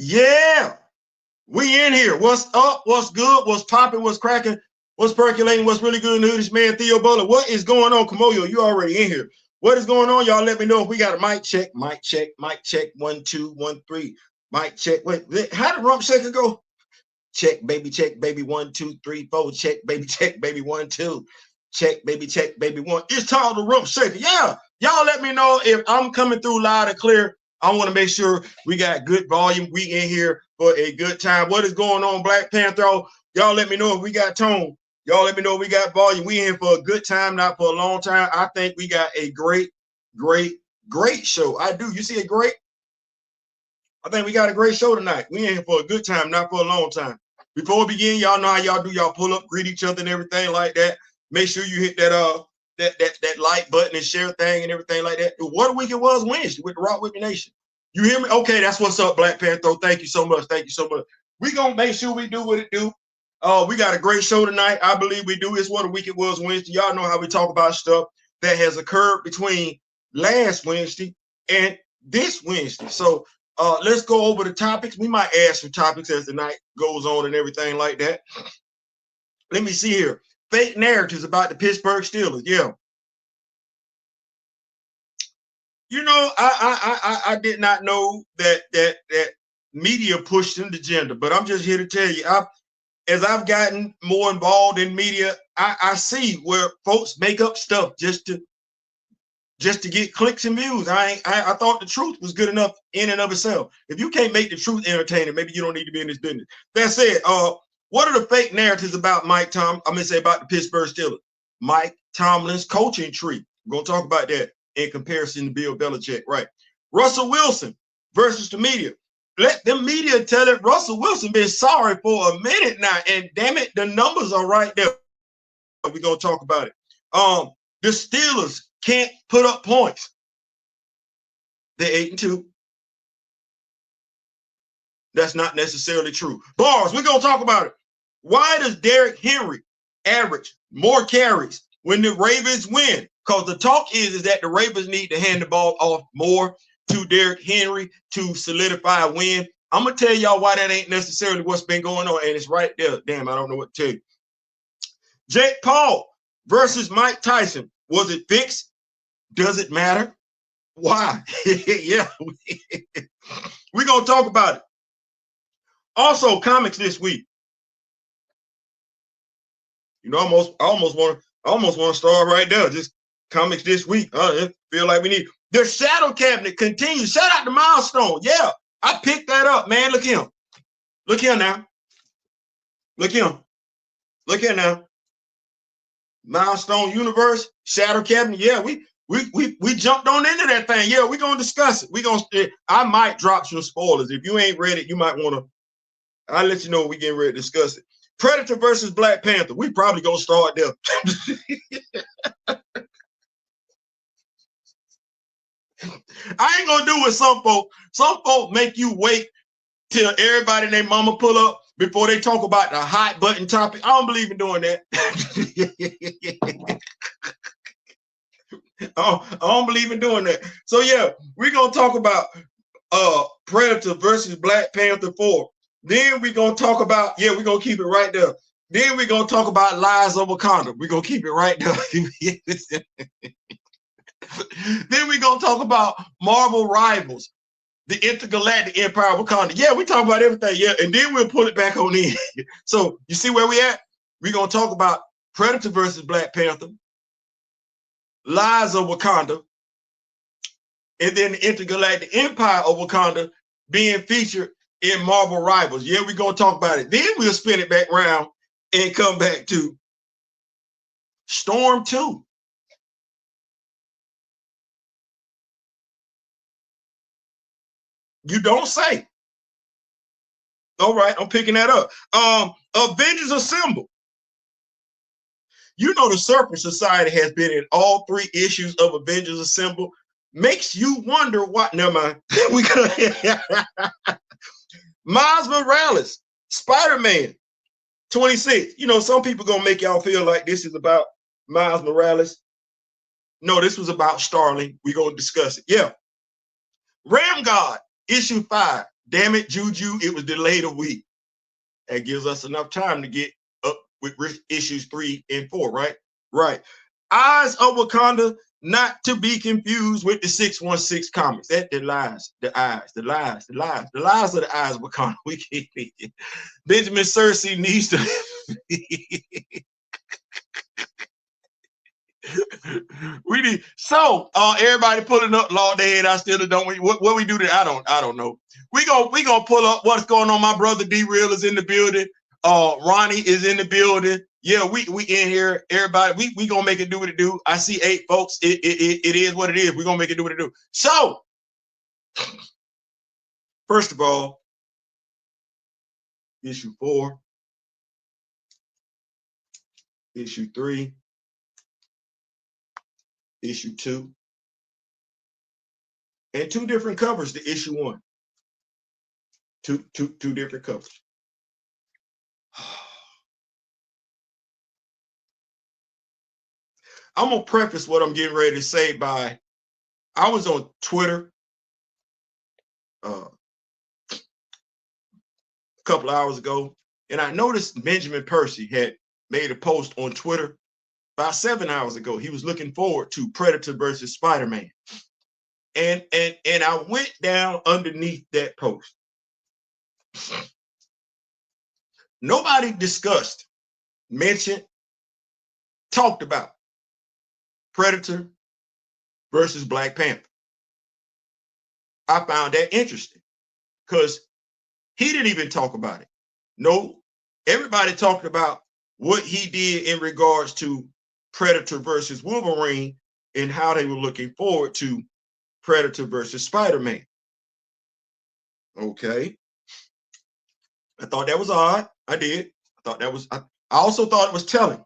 Yeah, we in here. What's up? What's good? What's popping? What's cracking? What's percolating? What's really good in the hood? This man Theo Bowler. What is going on, Kamoyo? You already in here. What is going on? Y'all let me know if we got a mic check. Mic check. Mic check. 1 2 1 3. Mic check. Wait, how did rump shaker go? Check, baby, 1 2 3 4. Check, baby, 1 2. Check, baby, 1. It's time to rump shaker. Yeah, y'all let me know if I'm coming through loud and clear. I want to make sure we got good volume. We in here for a good time. What is going on, Black Panther? Y'all let me know if we got tone. Y'all let me know if we got volume. We in for a good time, not for a long time. I think we got a great show. I do. You see a great? I think we got a great show tonight. We in here for a good time, not for a long time. Before we begin, y'all know how y'all do. Y'all pull up, greet each other and everything like that. Make sure you hit that that like button and share thing and everything like that. What a week it was Wednesday with the Rock Whipping Nation. You hear me? Okay, that's what's up, Black Panther. Thank you so much. Thank you so much. We gonna make sure we do what it do. We got a great show tonight. I believe we do. It's what a week it was Wednesday. Y'all know how we talk about stuff that has occurred between last Wednesday and this Wednesday. So let's go over the topics. We might add some topics as the night goes on and everything like that. Let me see here. Fake narratives about the Pittsburgh Steelers. Yeah. You know, I did not know that media pushed an agenda, but I'm just here to tell you, as I've gotten more involved in media, I see where folks make up stuff just to get clicks and views. I thought the truth was good enough in and of itself. If you can't make the truth entertaining, maybe you don't need to be in this business. That said, what are the fake narratives about about the Pittsburgh Steelers? Mike Tomlin's coaching tree. We're going to talk about that in comparison to Bill Belichick, right? Russell Wilson versus the media. Let the media tell it. Russell Wilson been sorry for a minute now, and damn it, the numbers are right there. We're going to talk about it. The Steelers can't put up points. They're 8-2. That's not necessarily true. Bars, we're going to talk about it. Why does Derrick Henry average more carries when the Ravens win? Because the talk is that the Ravens need to hand the ball off more to Derrick Henry to solidify a win. I'm going to tell y'all why that ain't necessarily what's been going on, and it's right there. Damn, I don't know what to tell you. Jake Paul versus Mike Tyson. Was it fixed? Does it matter? Why? Yeah. We're going to talk about it. Also, comics this week. You know, I almost want to start right there. Just comics this week. I feel like we need. The Shadow Cabinet continues. Shout out to Milestone. Yeah, I picked that up, man. Look here. Look here now. Look here. Look here now. Milestone Universe, Shadow Cabinet. Yeah, we jumped on into that thing. Yeah, we're gonna discuss it. I might drop some spoilers. If you ain't read it, you might want to. I'll let you know when we get ready to discuss it. Predator versus Black Panther. We probably gonna start there. I ain't gonna do what some folk. Some folk make you wait till everybody and their mama pull up before they talk about the hot button topic. I don't believe in doing that. I don't believe in doing that. So yeah, we're gonna talk about Predator versus Black Panther 4. Then we're gonna talk about, we're gonna keep it right there. Then we're gonna talk about Lies of Wakanda. We're gonna keep it right there. Then we're gonna talk about Marvel Rivals, the Intergalactic Empire of Wakanda. Yeah, we talk about everything. Yeah, and then we'll pull it back on in. So you see where we at? We're gonna talk about Predator versus Black Panther, Lies of Wakanda, and then the Intergalactic Empire of Wakanda being featured in Marvel Rivals. Yeah, we're gonna talk about it. Then we'll spin it back around and come back to Storm 2. You don't say. All right, I'm picking that up. Avengers Assemble. You know the Serpent Society has been in all 3 issues of Avengers Assemble. Makes you wonder what. Never mind. We gonna Miles Morales, Spider-Man 26. You know, some people gonna make y'all feel like this is about Miles Morales. No, this was about Starling. We're gonna discuss it. Yeah. Ramgod, issue 5. Damn it, Juju, it was delayed a week. That gives us enough time to get up with issues 3 and 4, right? Right. Eyes of Wakanda, not to be confused with the 616 comics. That the lies, the eyes, the lies, the lies, the lies of the eyes of Wakanda. We can't. Benjamin Cersei needs to. We need everybody pulling up law day, and I still don't. What we do that? I don't know. We gonna pull up what's going on. My brother D-Real is in the building. Ronnie is in the building. Yeah, we in here. Everybody, we gonna make it do what it do. I see 8 folks. It is what it is. We gonna make it do what it do. So, first of all, issue 4, issue 3, issue 2, and 2 different covers to issue 1. Two different covers. I'm gonna preface what I'm getting ready to say by, I was on Twitter a couple hours ago, and I noticed Benjamin Percy had made a post on Twitter about 7 hours ago. He was looking forward to Predator versus Spider-Man. And I went down underneath that post. Nobody discussed, mentioned, talked about Predator versus Black Panther. I found that interesting because he didn't even talk about it. No, everybody talked about what he did in regards to Predator versus Wolverine and how they were looking forward to Predator versus Spider-Man. Okay. I thought that was odd. I did. I thought that was, I also thought it was telling.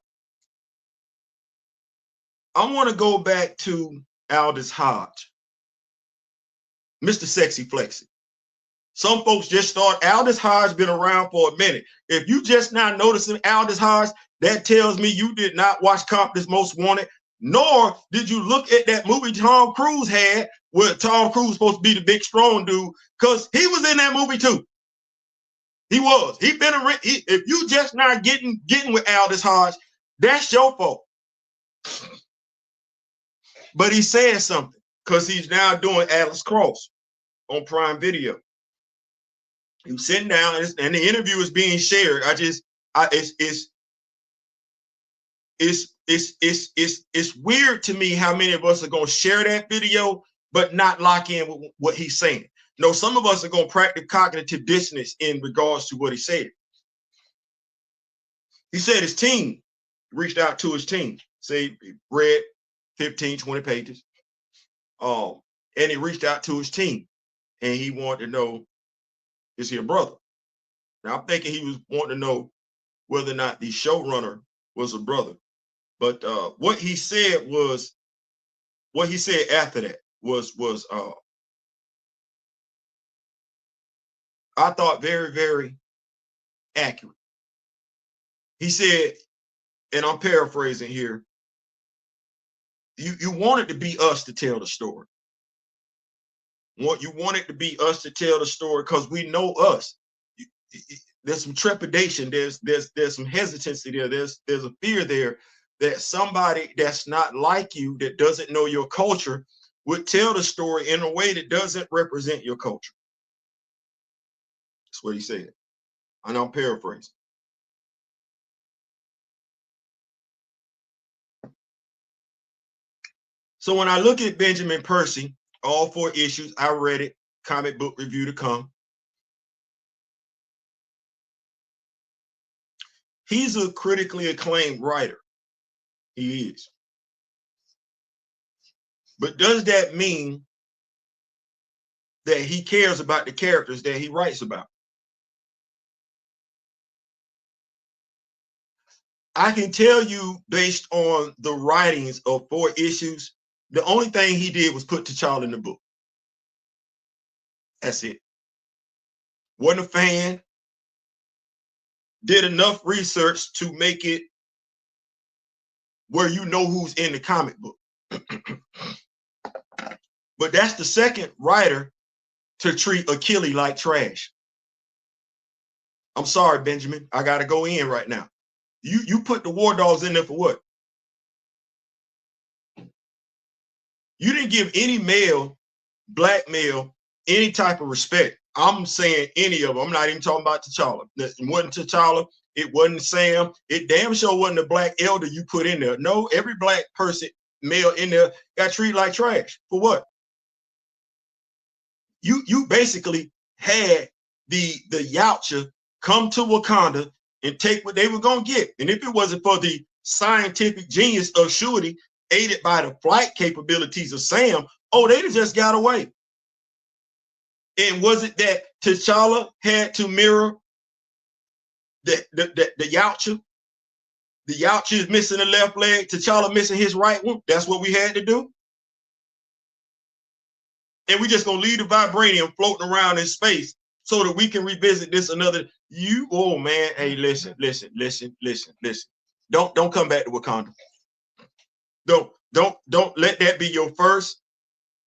I want to go back to Ias-Ijs, Mr. Sexy Flexy. Some folks just thought Ias-Ijs been around for a minute. If you just now noticing Ias-Ijs, that tells me you did not watch Compton's Most Wanted, nor did you look at that movie Tom Cruise had, where Tom Cruise was supposed to be the big strong dude, because he was in that movie too. He was. He been around. If you just not getting with Ias-Ijs, that's your fault. But he said something because he's now doing Atlas Cross on Prime Video. He was sitting down and the interview is being shared. It's weird to me how many of us are going to share that video but not lock in with what he's saying. No, some of us are going to practice cognitive dissonance in regards to what he said. He said his team reached out to his team, say read 15, 20 pages. And he reached out to his team and he wanted to know, is he a brother? Now I'm thinking he was wanting to know whether or not the showrunner was a brother. But what he said after that was I thought very, very accurate. He said, and I'm paraphrasing here, you want it to be us to tell the story. You want it to be us to tell the story because we know us. There's some trepidation. There's some hesitancy there. There's a fear there that somebody that's not like you, that doesn't know your culture, would tell the story in a way that doesn't represent your culture. That's what he said. And I'm paraphrasing. So when I look at Benjamin Percy, all 4 issues, I read it, comic book review to come. He's a critically acclaimed writer. He is. But does that mean that he cares about the characters that he writes about? I can tell you, based on the writings of 4 issues, the only thing he did was put T'Challa in the book. That's it. Wasn't a fan. Did enough research to make it where you know who's in the comic book. But that's the second writer to treat Achilles like trash. I'm sorry, Benjamin. I got to go in right now. You put the war dogs in there for what? You didn't give any male, black male, any type of respect. I'm saying any of them. I'm not even talking about T'Challa. It wasn't T'Challa. It wasn't Sam. It damn sure wasn't the black elder you put in there. No, every black person, male in there, got treated like trash. For what? You basically had the Yautja come to Wakanda and take what they were going to get. And if it wasn't for the scientific genius of Shuri, aided by the flight capabilities of Sam, oh, they'd have just got away. And was it that T'Challa had to mirror the Yautja? The Yautja is missing the left leg, T'Challa missing his right one. That's what we had to do. And we just gonna leave the vibranium floating around in space so that we can revisit this another. Oh man, hey, listen. Don't come back to Wakanda. Don't let that be your first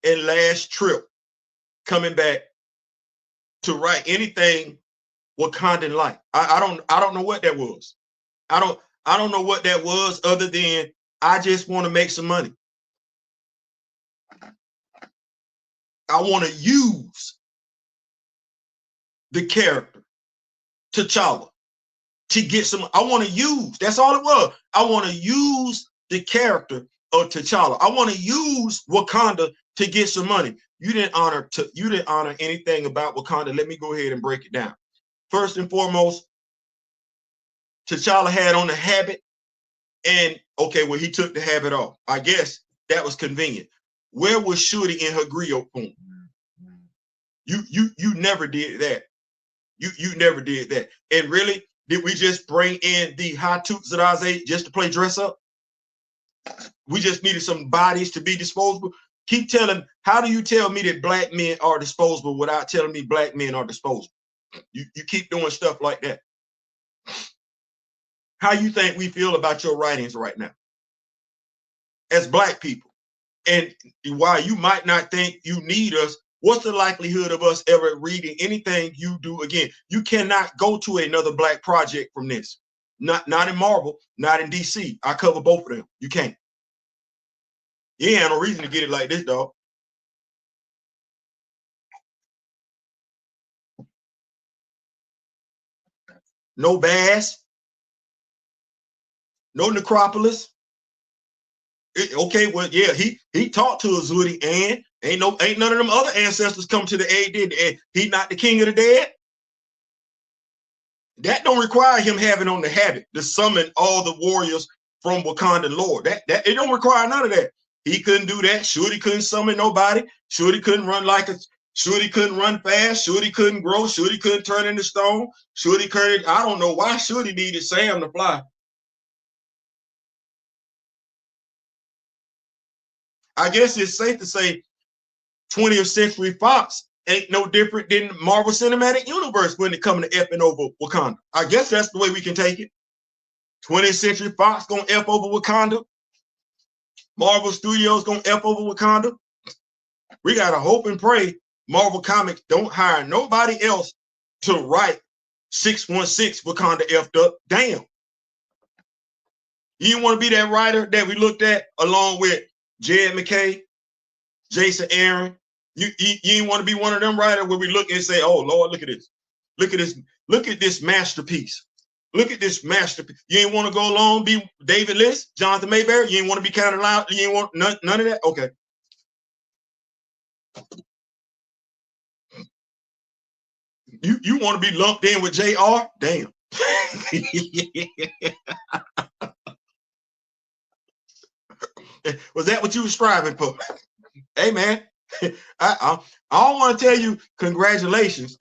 and last trip coming back to write anything Wakandan like. I don't know what that was. I don't know what that was other than I just want to make some money. I want to use the character T'Challa to get some. I want to use. That's all it was. I want to use the character of T'Challa. I want to use Wakanda to get some money. You didn't honor anything about Wakanda. Let me go ahead and break it down. First and foremost, T'Challa had on the habit, and okay, well, he took the habit off. I guess that was convenient. Where was Shuri in her griot form? You never did that. You never did that. And really, did we just bring in the Ias-Ijs just to play dress up? We just needed some bodies to be disposable. Keep telling, how do you tell me that black men are disposable without telling me black men are disposable? You keep doing stuff like that. How you think we feel about your writings right now as black people? And while you might not think you need us, what's the likelihood of us ever reading anything you do again? You cannot go to another black project from this. Not in Marvel, not in DC. I cover both of them. You can't. You ain't have no reason to get it like this, dog. No Bass. No Necropolis. Okay, well, yeah, he talked to Azuri, and ain't none of them other ancestors come to the aid. And he not the king of the dead. That don't require him having on the habit to summon all the warriors from Wakanda lore. That it don't require none of that. He couldn't do that. Shuri couldn't summon nobody. Shuri couldn't run Shuri couldn't run fast. Shuri couldn't grow. Shuri couldn't turn into stone. Shuri couldn't. I don't know why Shuri needed Sam to fly. I guess it's safe to say 20th Century Fox ain't no different than Marvel Cinematic Universe when it comes to effing over Wakanda. I guess that's the way we can take it. 20th Century Fox gonna F over Wakanda. Marvel Studios gonna F over Wakanda. We gotta hope and pray Marvel Comics don't hire nobody else to write 616 Wakanda effed up. Damn. You didn't want to be that writer that we looked at along with Jed McKay, Jason Aaron. You didn't want to be one of them writers where we look and say, oh Lord, look at this. Look at this. Look at this masterpiece. Look at this masterpiece. You ain't want to go along, be David List, Jonathan Mayberry. You ain't want to be counted out. You ain't want none of that. Okay. You want to be lumped in with JR? Damn. Was that what you were striving for? Hey man, I don't want to tell you congratulations,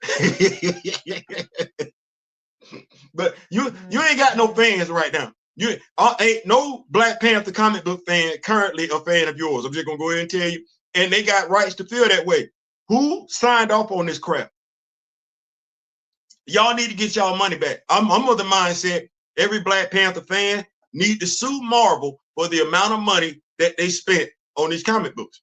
but you ain't got no fans right now. You ain't no Black Panther comic book fan currently a fan of yours. I'm just gonna go ahead and tell you, and they got rights to feel that way. Who signed off on this crap? Y'all need to get y'all money back. I'm of the mindset every Black Panther fan need to sue Marvel for the amount of money that they spent on these comic books.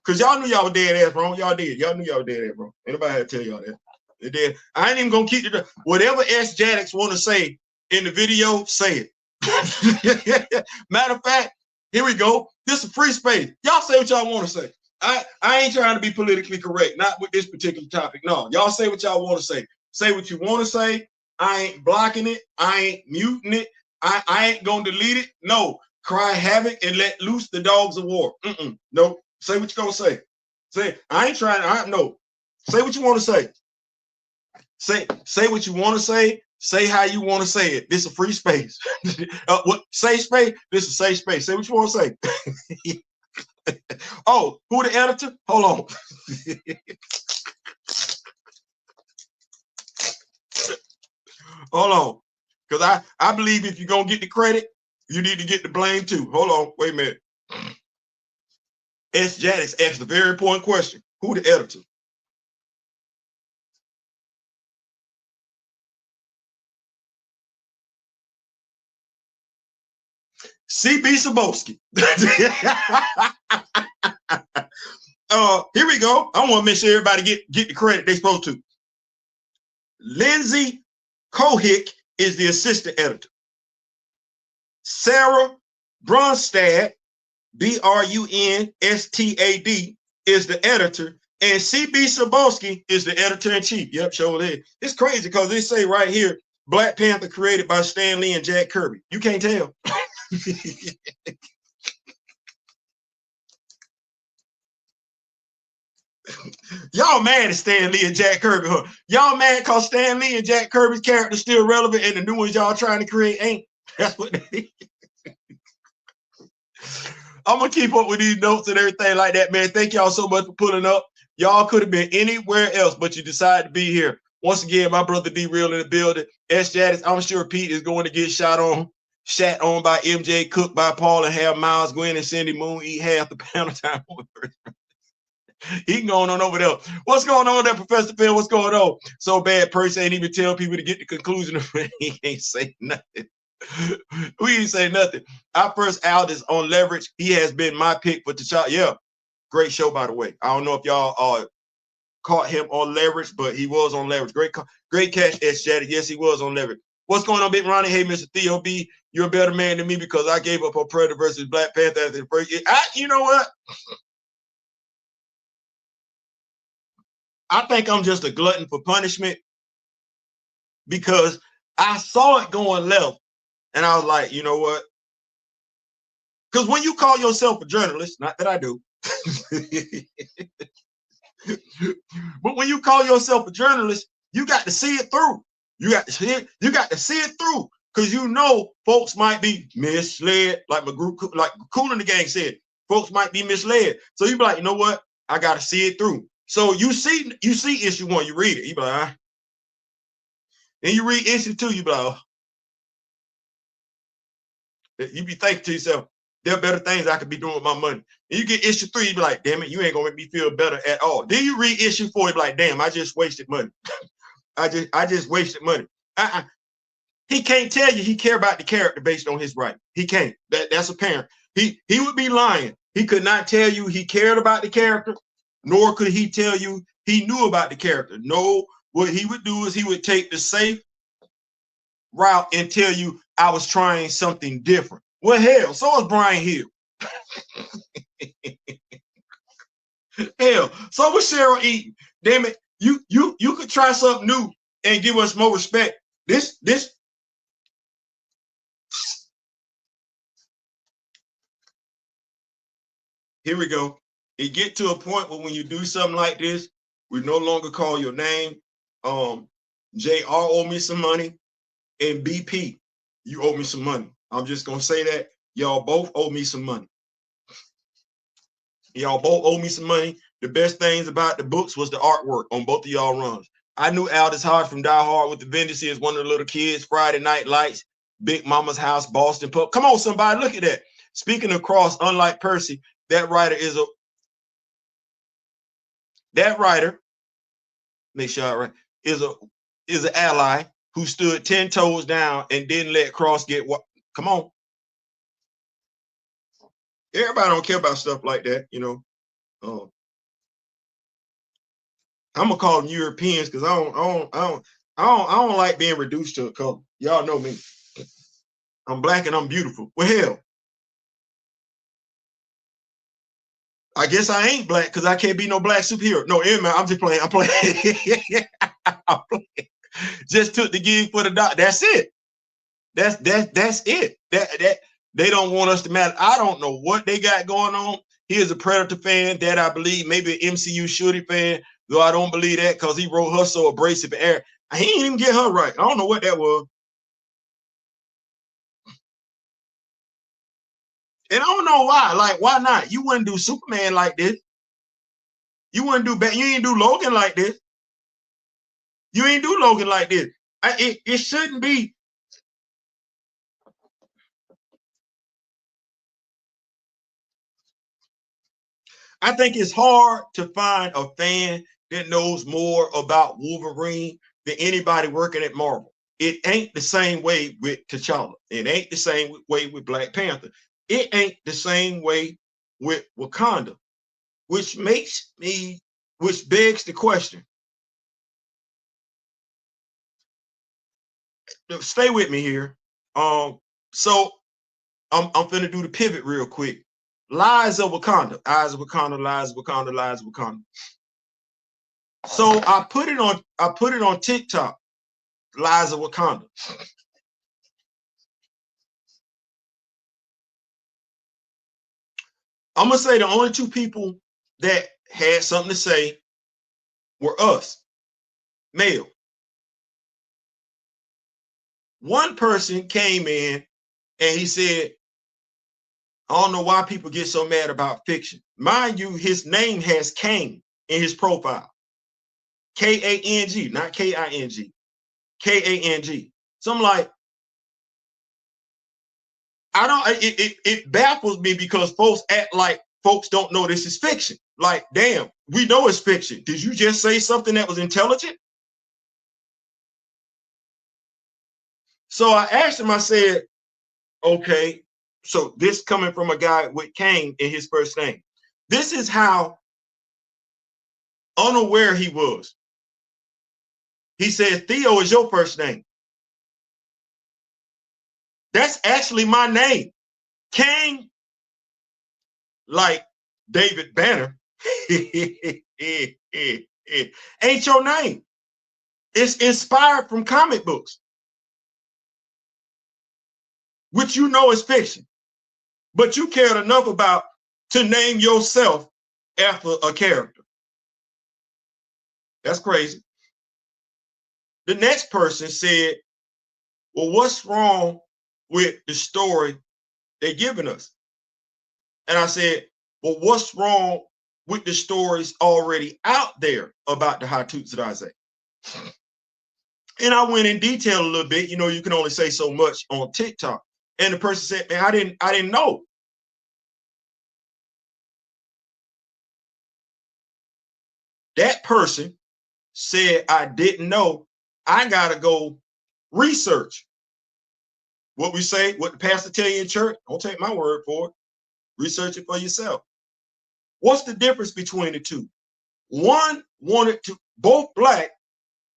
Because y'all knew y'all were dead ass wrong. Y'all did. Y'all knew y'all were dead ass wrong. Anybody had to tell y'all that. They did. I ain't even gonna keep it. Whatever Ijs want to say in the video, say it. Matter of fact, here we go. This is a free space. Y'all say what y'all want to say. I ain't trying to be politically correct, not with this particular topic. No, y'all say what y'all want to say. Say what you want to say. I ain't blocking it. I ain't muting it. I ain't gonna delete it. No, cry havoc and let loose the dogs of war. No, say what you gonna say. Say, I ain't trying. No, say what you want to say. Say what you want to say. Say how you want to say it. This is a free space. What safe space? This is a safe space. Say what you want to say. Oh, who the editor? Hold on. Hold on. Because I believe if you're going to get the credit, you need to get the blame too. Hold on. Wait a minute. Ijs asked a very important question. Who the editor? CB Sabowski. Here we go. I want to make sure everybody get the credit they're supposed to. Lindsay Kohick is the assistant editor. Sarah Brunstad, Brunstad, is the editor. And CB Sabowski is the editor-in-chief. Yep, sure it is. It's crazy because they say right here, Black Panther created by Stan Lee and Jack Kirby. You can't tell. Y'all mad at Stan Lee and Jack Kirby, huh? Y'all mad because Stan Lee and Jack Kirby's character still relevant and the new ones y'all trying to create ain't? That's what they I'm gonna keep up with these notes and everything like that, man. Thank y'all so much for pulling up. Y'all could have been anywhere else, but you decided to be here. Once again, my brother D-Real in the building. Ijs, I'm sure Pete is going to get shat on by MJ, cooked by Paul, and have Miles, Gwen, and Cindy Moon eat half the pound of time. He going on over there. What's going on there, Professor Phil? What's going on? So bad, Percy ain't even tell people to get the conclusion of it. He ain't say nothing. We ain't say nothing. Our first out is on Leverage. He has been my pick for T'Challa. Yeah, great show, by the way. I don't know if y'all caught him on Leverage, but he was on Leverage. Great catch, Ijs. Yes, he was on Leverage. What's going on, Big Ronnie? Hey, Mr. Theo B, you're a better man than me because I gave up on Predator versus Black Panther after the first year. You know what? I think I'm just a glutton for punishment because I saw it going left and I was like, you know what? Because when you call yourself a journalist, not that I do, but when you call yourself a journalist, you got to see it through. You got to see it through because you know folks might be misled, like my group, like Cool in the Gang said, folks might be misled. So you be like, you know what? I got to see it through. So you see issue 1, you read it, you be like, Then you read issue 2, you be like, you be thinking to yourself, there are better things I could be doing with my money. And you get issue 3, you be like, damn it, you ain't gonna make me feel better at all. Then you read issue 4, you be like, damn, I just wasted money. I just wasted money. He can't tell you he care about the character based on his right. He can't. That's apparent. He would be lying. He could not tell you he cared about the character, nor could he tell you he knew about the character. No, what he would do is he would take the safe route and tell you I was trying something different. Well, hell, so is Brian Hill. Hell, so was Cheryl Eaton. Damn it, you could try something new and give us more respect. This here we go. It get to a point where when you do something like this, we no longer call your name. JR owe me some money, and BP, you owe me some money. I'm just gonna say that y'all both owe me some money. Y'all both owe me some money. The best things about the books was the artwork on both of y'all runs. I knew Aldous Hodge from Die Hard with the Avengers as one of the little kids, Friday Night Lights, Big Mama's House, Boston Pub. Come on, somebody, look at that. Speaking of Cross, unlike Percy, that writer, make sure I right, is an ally who stood 10 toes down and didn't let Cross get what. Come on. Everybody don't care about stuff like that, you know. I'm gonna call them Europeans because I don't like being reduced to a color. Y'all know me. I'm black and I'm beautiful. Well, hell, I guess I ain't black because I can't be no black superhero. No, man, I'm just playing. I'm playing. I'm playing. Just took the gig for the dot. That's it. That's it. That they don't want us to matter. I don't know what they got going on. He is a Predator fan that I believe, maybe an MCU Shorty fan, though I don't believe that because he wrote her so abrasive air. He didn't even get her right. I don't know what that was. And I don't know why. Like, why not? You wouldn't do Superman like this. You wouldn't do you ain't do Logan like this. You ain't do Logan like this. It shouldn't be. I think it's hard to find a fan that knows more about Wolverine than anybody working at Marvel. It ain't the same way with T'Challa. It ain't the same way with Black Panther. It ain't the same way with Wakanda, which begs the question. Stay with me here. So I'm finna do the pivot real quick. Lies of Wakanda, Eyes of Wakanda, Lies of Wakanda, Lies of Wakanda. So I put it on TikTok, Lies of Wakanda. I'm gonna say the only two people that had something to say were us, male. One person came in and he said, I don't know why people get so mad about fiction. Mind you, his name has Kang in his profile. K-A-N-G, not K-I-N-G. K-A-N-G. So I'm like, it baffles me because folks act like folks don't know this is fiction. Like, damn, we know it's fiction. Did you just say something that was intelligent? So I asked him, I said, okay, so this coming from a guy with Kang in his first name. This is how unaware he was. He said, Theo is your first name. That's actually my name. Kang, like David Banner, ain't your name. It's inspired from comic books, which you know is fiction. But you cared enough about to name yourself after a character. That's crazy. The next person said, well, what's wrong with the story they're giving us? And I said, well, what's wrong with the stories already out there about the Ias-Ijs? And I went in detail a little bit. You know, you can only say so much on TikTok. And the person said, man, I didn't know. That person said, I didn't know. I got to go research. What we say, what the pastor tell you in church, don't take my word for it. Research it for yourself. What's the difference between the two? One wanted to, both black,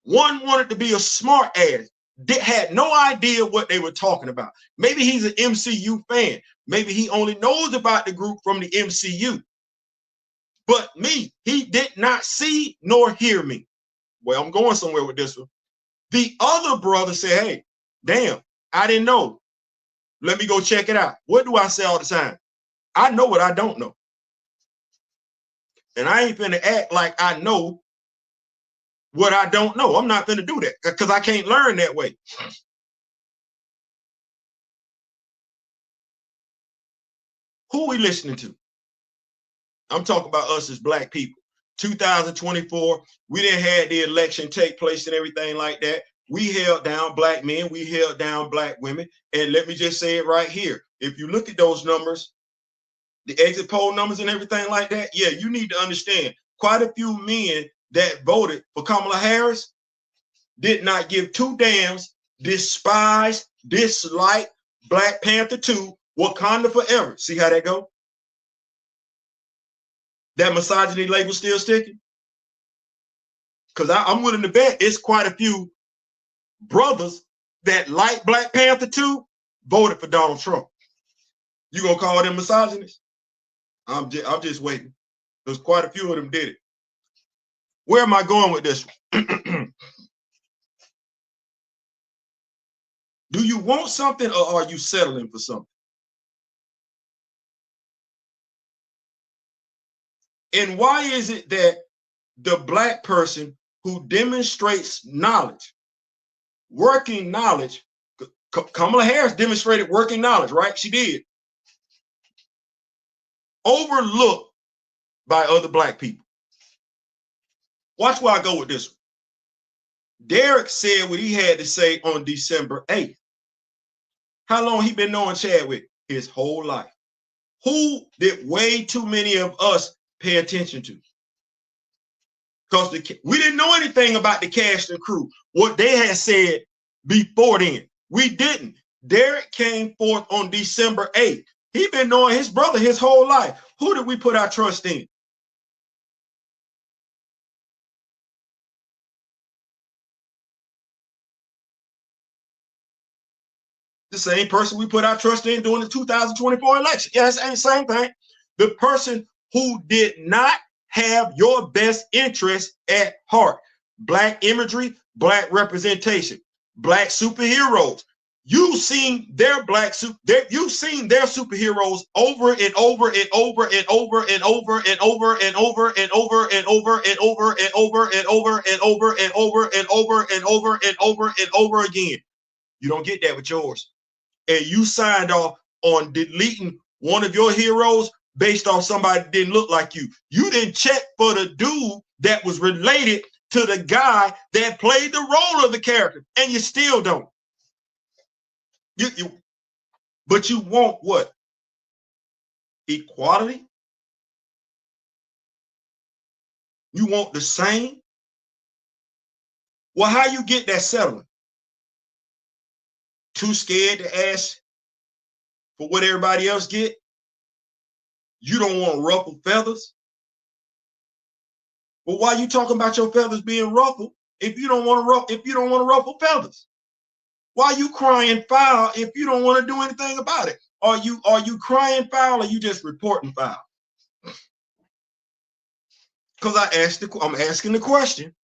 one wanted to be a smart ass, had no idea what they were talking about. Maybe he's an MCU fan. Maybe he only knows about the group from the MCU. But me, he did not see nor hear me. Well, I'm going somewhere with this one. The other brother said, hey, damn, I didn't know. Let me go check it out. What do I say all the time? I know what I don't know. And I ain't finna act like I know what I don't know. I'm not finna do that because I can't learn that way. Who we listening to? I'm talking about us as black people. 2024, we didn't have the election take place and everything like that. We held down black men, we held down black women. And let me just say it right here. If you look at those numbers, the exit poll numbers and everything like that, yeah, you need to understand quite a few men that voted for Kamala Harris did not give two damns, despise, dislike Black Panther 2, Wakanda forever. See how that go? That misogyny label still sticking? Because I'm willing to bet it's quite a few brothers that like Black Panther too voted for Donald Trump. You gonna call them misogynists? I'm just waiting. There's quite a few of them did it. Where am I going with this? Do you want something or are you settling for something? And why is it that the Black person who demonstrates knowledge, working knowledge, Kamala Harris demonstrated working knowledge, right? She did. Overlooked by other Black people. Watch where I go with this one. Derrick said what he had to say on December 8th. How long he been knowing Chadwick? His whole life. Who did way too many of us pay attention to? Because we didn't know anything about the cast and crew, what they had said before then. We didn't. Derrick came forth on December 8th. He been knowing his brother his whole life. Who did we put our trust in? The same person we put our trust in during the 2024 election. Yeah, it's the same thing. The person who did not have your best interest at heart. Black imagery, Black representation, Black superheroes. You've seen their you've seen their superheroes over and over and over and over and over and over and over and over and over and over and over and over and over and over and over and over and over and over again. You don't get that with yours. And you signed off on deleting one of your heroes based on somebody that didn't look like you. You didn't check for the dude that was related to the guy that played the role of the character, and you still don't. But you want what? Equality? You want the same? Well, how you get that settlement? Too scared to ask for what everybody else get? You don't want ruffled feathers? Well, why are you talking about your feathers being ruffled if you don't want to ruffle feathers? Why are you crying foul if you don't want to do anything about it? Are you crying foul or you just reporting foul? Because I'm asking the question.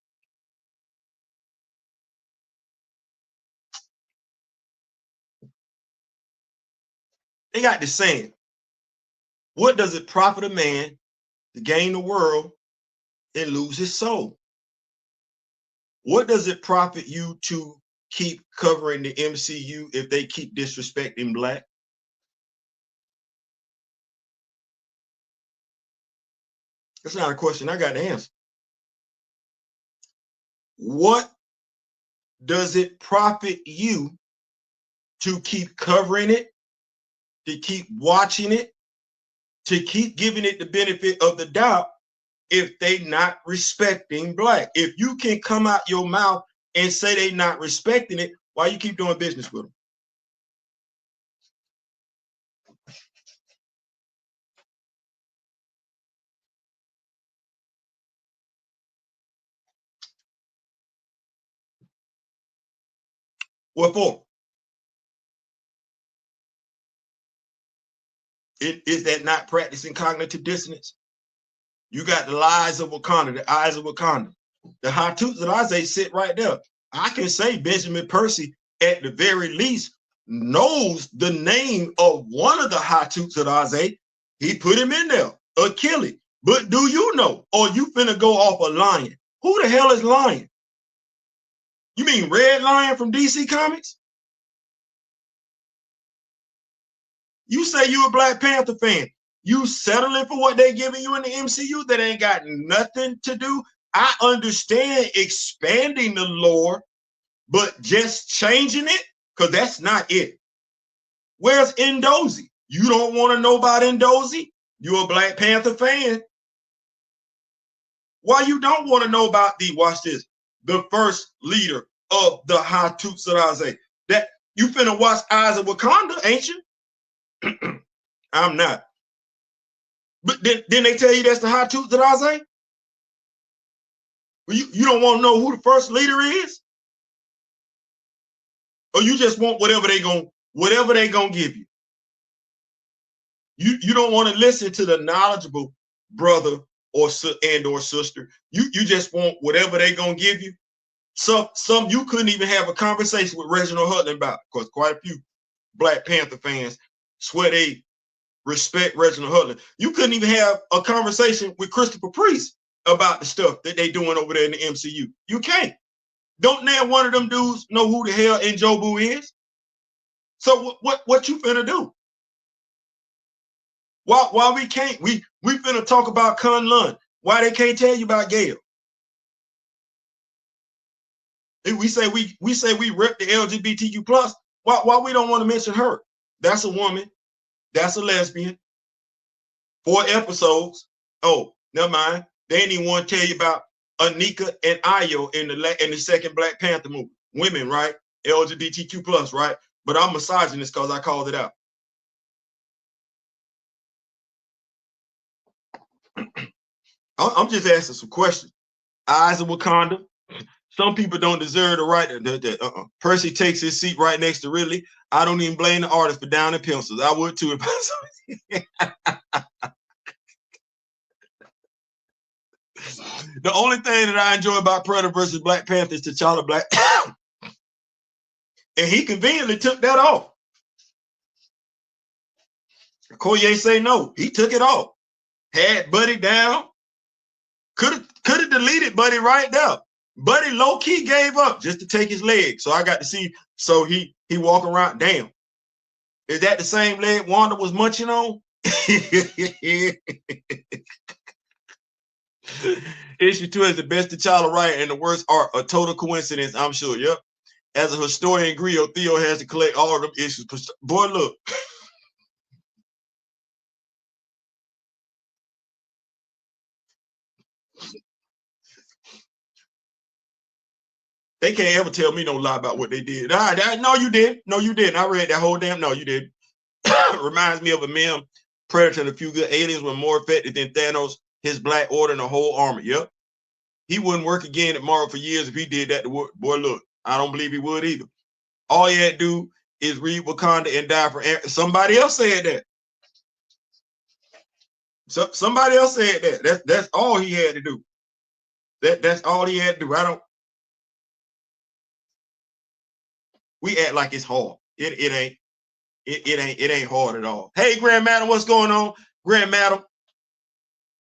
They got this saying, what does it profit a man to gain the world and lose his soul? What does it profit you to keep covering the MCU if they keep disrespecting Black? That's not a question I got to answer. What does it profit you to keep covering it, to keep watching it, to keep giving it the benefit of the doubt if they not respecting Black? If you can come out your mouth and say they not respecting it, why you keep doing business with them? What for? Is that not practicing cognitive dissonance? You got the lies of Wakanda, the eyes of Wakanda. The Ias-Ijs sit right there. I can say Benjamin Percy, at the very least, knows the name of one of the Ias-Ijs. He put him in there, Achilles. But do you know, or you finna go off a lion? Who the hell is Lion? You mean Red Lion from DC Comics? You say you a Black Panther fan. You settling for what they giving you in the MCU that ain't got nothing to do. I understand expanding the lore, but just changing it, because that's not it. Where's Ndozi? You don't want to know about Ndozi? You're a Black Panther fan. Why you don't want to know about watch this, the first leader of the Ias-Ijs? That you finna watch Eyes of Wakanda, ain't you? I'm not. But then they tell you that's the Ias-Ijs? You don't want to know who the first leader is? Or you just want whatever they gonna give you? You don't want to listen to the knowledgeable brother or sister. You just want whatever they gonna give you. Some you couldn't even have a conversation with Reginald Hutton about, because quite a few Black Panther fans swear they respect Reginald Hutton. You couldn't even have a conversation with Christopher Priest about the stuff that they doing over there in the MCU. You can't. Don't now one of them dudes know who the hell Njobu is? So what you finna do? Why we can't? We finna talk about Kunlun. Why they can't tell you about Gail? We say we rep the LGBTQ plus. Why we don't want to mention her? That's a woman. That's a lesbian. 4 episodes. Oh, never mind. They didn't even want to tell you about Anika and Ayo in the second Black Panther movie. Women, right? LGBTQ plus, right? But I'm misogynist because I called it out. I'm just asking some questions. Eyes of Wakanda. Some people don't deserve the right. Percy takes his seat right next to Ridley. I don't even blame the artist for downing pencils. I would too. The only thing that I enjoy about Predator versus Black Panther is T'Challa Black. And he conveniently took that off. Koye say no. He took it off. Had Buddy down. Could have deleted Buddy right there. Buddy low-key gave up just to take his leg. So I got to see. So he walk around. Damn. Is that the same leg Wanda was munching on? Issue 2 is the best T'Challa writer and the worst art. A total coincidence, I'm sure. Yep. As a historian griot, Theo has to collect all of them issues. Boy, look. They can't ever tell me no lie about what they did. No, you didn't. No, you didn't. I read that whole damn. No, you didn't. Reminds me of a meme. Predator and a few good aliens were more effective than Thanos, his Black Order, and the whole army. Yep. He wouldn't work again at Marvel for years if he did that to work. Boy, look, I don't believe he would either. All he had to do is read Wakanda and die for somebody else said that. So somebody else said that. That's all he had to do. That's all he had to do. We act like it's hard. It ain't. It ain't hard at all. Hey, Grand Madam, what's going on? Grand Madam,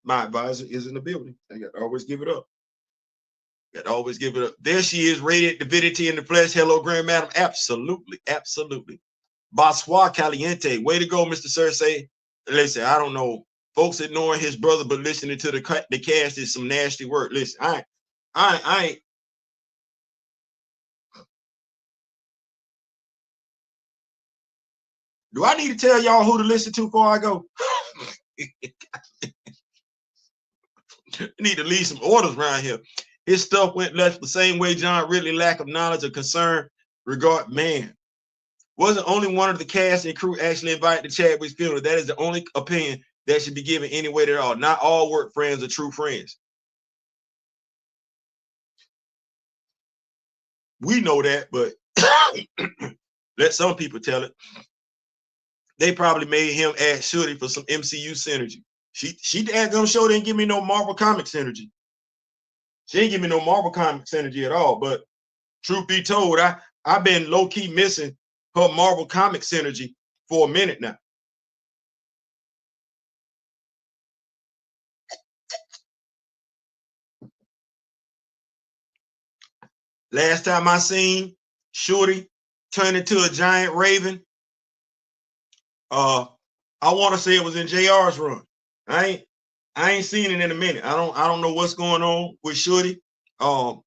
my advisor is in the building. I got to always give it up. Got to always give it up. There she is, radiant divinity in the flesh. Hello, Grand Madam. Absolutely, absolutely. Bonsoir Caliente. Way to go, Mr. Cersei. Listen, I don't know. Folks ignoring his brother, but listening to the cast is some nasty work. Listen, I ain't. Do I need to tell y'all who to listen to before I go? I need to leave some orders around here. His stuff went left the same way John Ridley lack of knowledge or concern regard. Man, wasn't only one of the cast and crew actually invited to Chadwick's funeral. That is the only opinion that should be given any way at all. Not all work friends are true friends. We know that, but let some people tell it. They probably made him add Shorty for some MCU synergy. She gonna show didn't give me no Marvel Comics synergy. She didn't give me no Marvel Comics synergy at all. But truth be told, I've been low-key missing her Marvel Comics synergy for a minute now. Last time I seen Shorty turn into a giant raven, I want to say it was in JR's run. I ain't seen it in a minute. I don't know what's going on with Shorty. I'm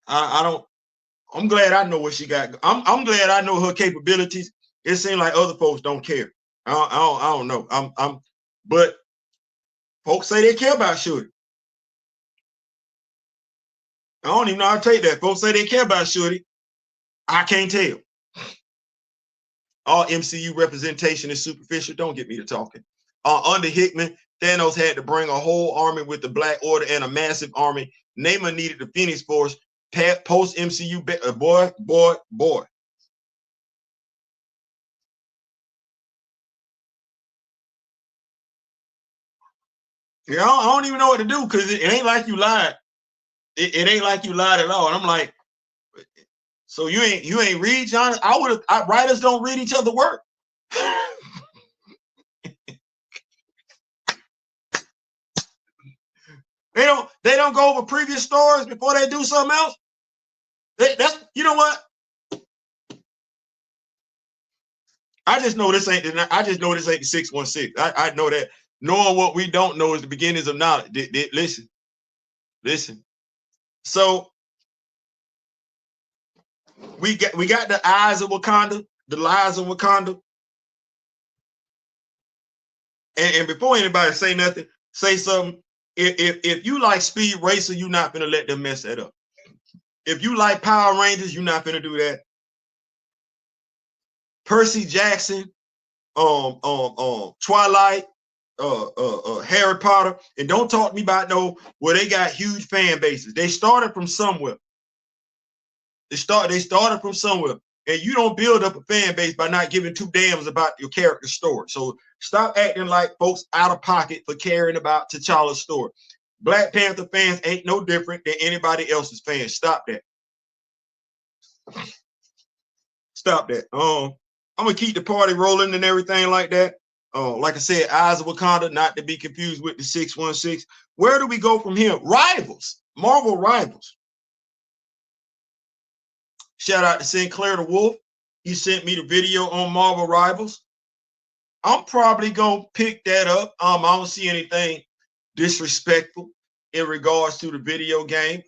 glad I know what she got. I'm glad I know her capabilities. It seems like other folks don't care. I don't know. But folks say they care about Shorty. I don't even know how to take that. Folks say they care about Shorty. I can't tell. All MCU representation is superficial. Don't get me to talking. Under Hickman, Thanos had to bring a whole army with the Black Order and a massive army Neymar needed the Phoenix Force post MCU. Boy. Yeah, I don't even know what to do because it ain't like you lied. It ain't like you lied at all. And I'm like, so you ain't read, John? Writers don't read each other work. They don't go over previous stories before they do something else. That's you know what? I just know this ain't the 616. I know that. Knowing what we don't know is the beginnings of knowledge. Listen. So we got the eyes of Wakanda, the lies of Wakanda. And before anybody say nothing, say something. If you like Speed Racer, you're not gonna let them mess that up. If you like Power Rangers, you're not gonna do that. Percy Jackson, Twilight, Harry Potter, and don't talk to me about where they got huge fan bases. They started from somewhere. They started from somewhere, and you don't build up a fan base by not giving two damns about your character's story. So stop acting like folks out of pocket for caring about T'Challa's story. Black Panther fans ain't no different than anybody else's fans. Stop that. Stop that. I'm gonna keep the party rolling and everything like that. Like I said, Eyes of Wakanda, not to be confused with the 616. Where do we go from here? Rivals, Marvel Rivals. Shout out to Sinclair the Wolf. He sent me the video on Marvel Rivals. I'm probably gonna pick that up. I don't see anything disrespectful in regards to the video game.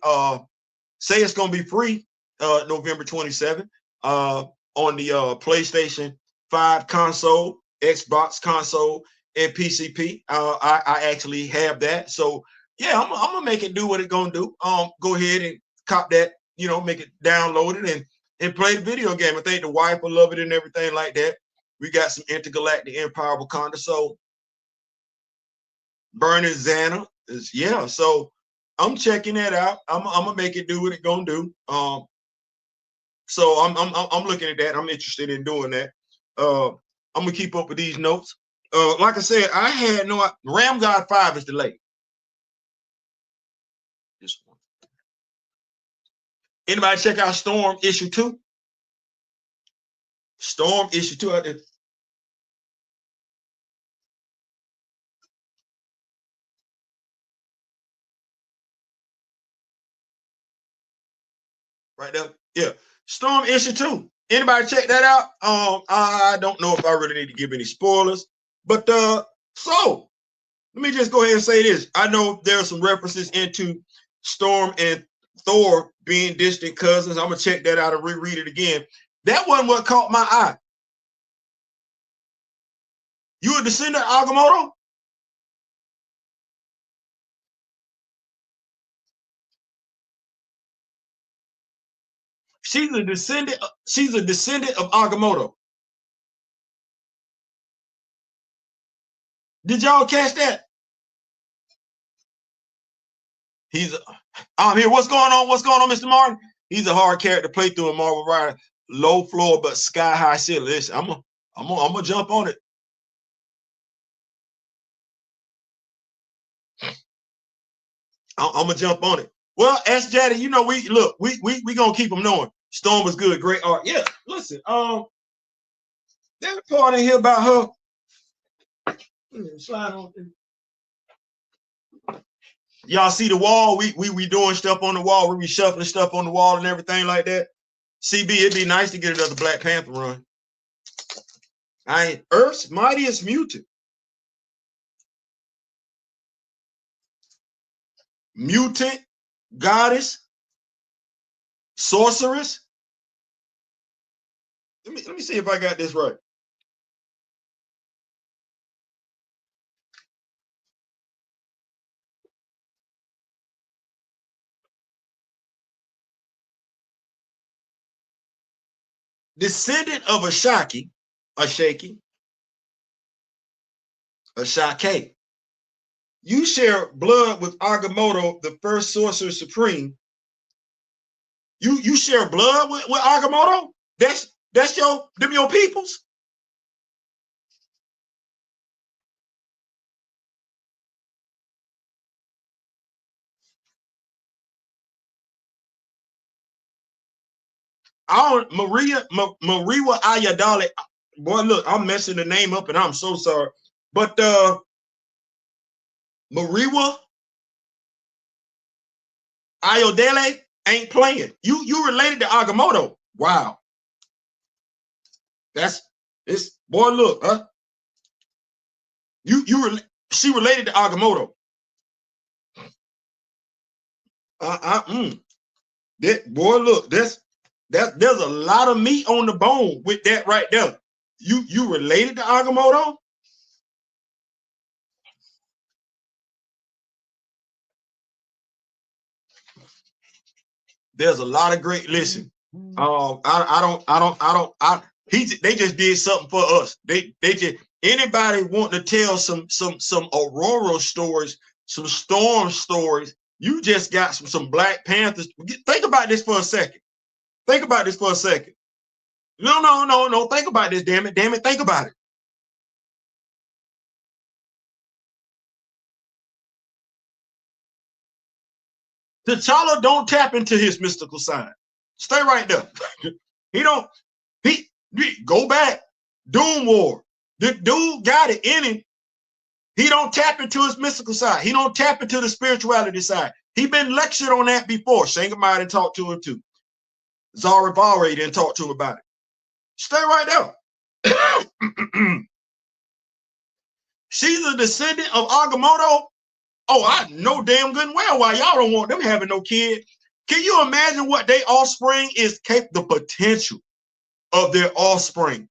Say it's gonna be free November 27th on the PlayStation 5 console, Xbox console, and PCP. I actually have that. So yeah, I'm gonna make it do what it's gonna do. Go ahead and cop that, make it download it and play the video game. I think the wife will love it and everything like that. We got some Intergalactic Empire Wakanda. So Burning Xana is so I'm checking that out. I'm gonna make it do what it's gonna do. So I'm looking at that. I'm interested in doing that. I'm gonna keep up with these notes. Like I said, I had no Ramgod 5 is delayed. This one. Anybody check out Storm issue 2? Storm issue 2 out there. Right there. Yeah. Storm issue 2. Anybody check that out? I don't know if I really need to give any spoilers, but so let me just go ahead and say this. I know there are some references into Storm and Thor being distant cousins. I'm gonna check that out and reread it again. That wasn't what caught my eye. You a descendant of Agamotto? She's a descendant of Agamotto. Did y'all catch that? He's here. What's going on? What's going on, Mr. Martin? He's a hard character to play through in Marvel Rider. Low floor but sky high ceiling. Listen, I'm gonna jump on it. I'm gonna jump on it. Well, S. Jaddy, we gonna keep them knowing. Storm was good, great art. Yeah, listen, there's a part in here about her. Slide on. Y'all see the wall? We doing stuff on the wall. We be shuffling stuff on the wall and everything like that. CB, it'd be nice to get another Black Panther run. Earth's mightiest mutant. Mutant, goddess, sorceress. Let me see if I got this right. Descendant of Ashaki, Ashake, You share blood with Agamotto, the first sorcerer supreme. You share blood with Agamotto? That's your peoples? Maria Ayadale. Boy, look, I'm messing the name up and I'm so sorry. But Maria Ayodele ain't playing. You related to Agamotto. Wow. It's boy, look, huh? She related to Agamotto. Boy, look, there's a lot of meat on the bone with that right there. You related to Agamotto? There's a lot of great. Listen, they just did something for us. They just anybody want to tell some Aurora stories, some Storm stories. You just got some Black Panthers. Think about this for a second. Think about this for a second. No. Think about this, damn it. Think about it. T'Challa don't tap into his mystical side. Stay right there. He go back. Doom War. The dude got it in him. He don't tap into his mystical side. He don't tap into the spirituality side. He been lectured on that before. Shangamai didn't talk to him too. Zara Valre didn't talk to him about it. Stay right there. She's a descendant of Agamotto. Oh, I know damn good and well why y'all don't want them having no kid. Can you imagine what their offspring is the potential of their offspring?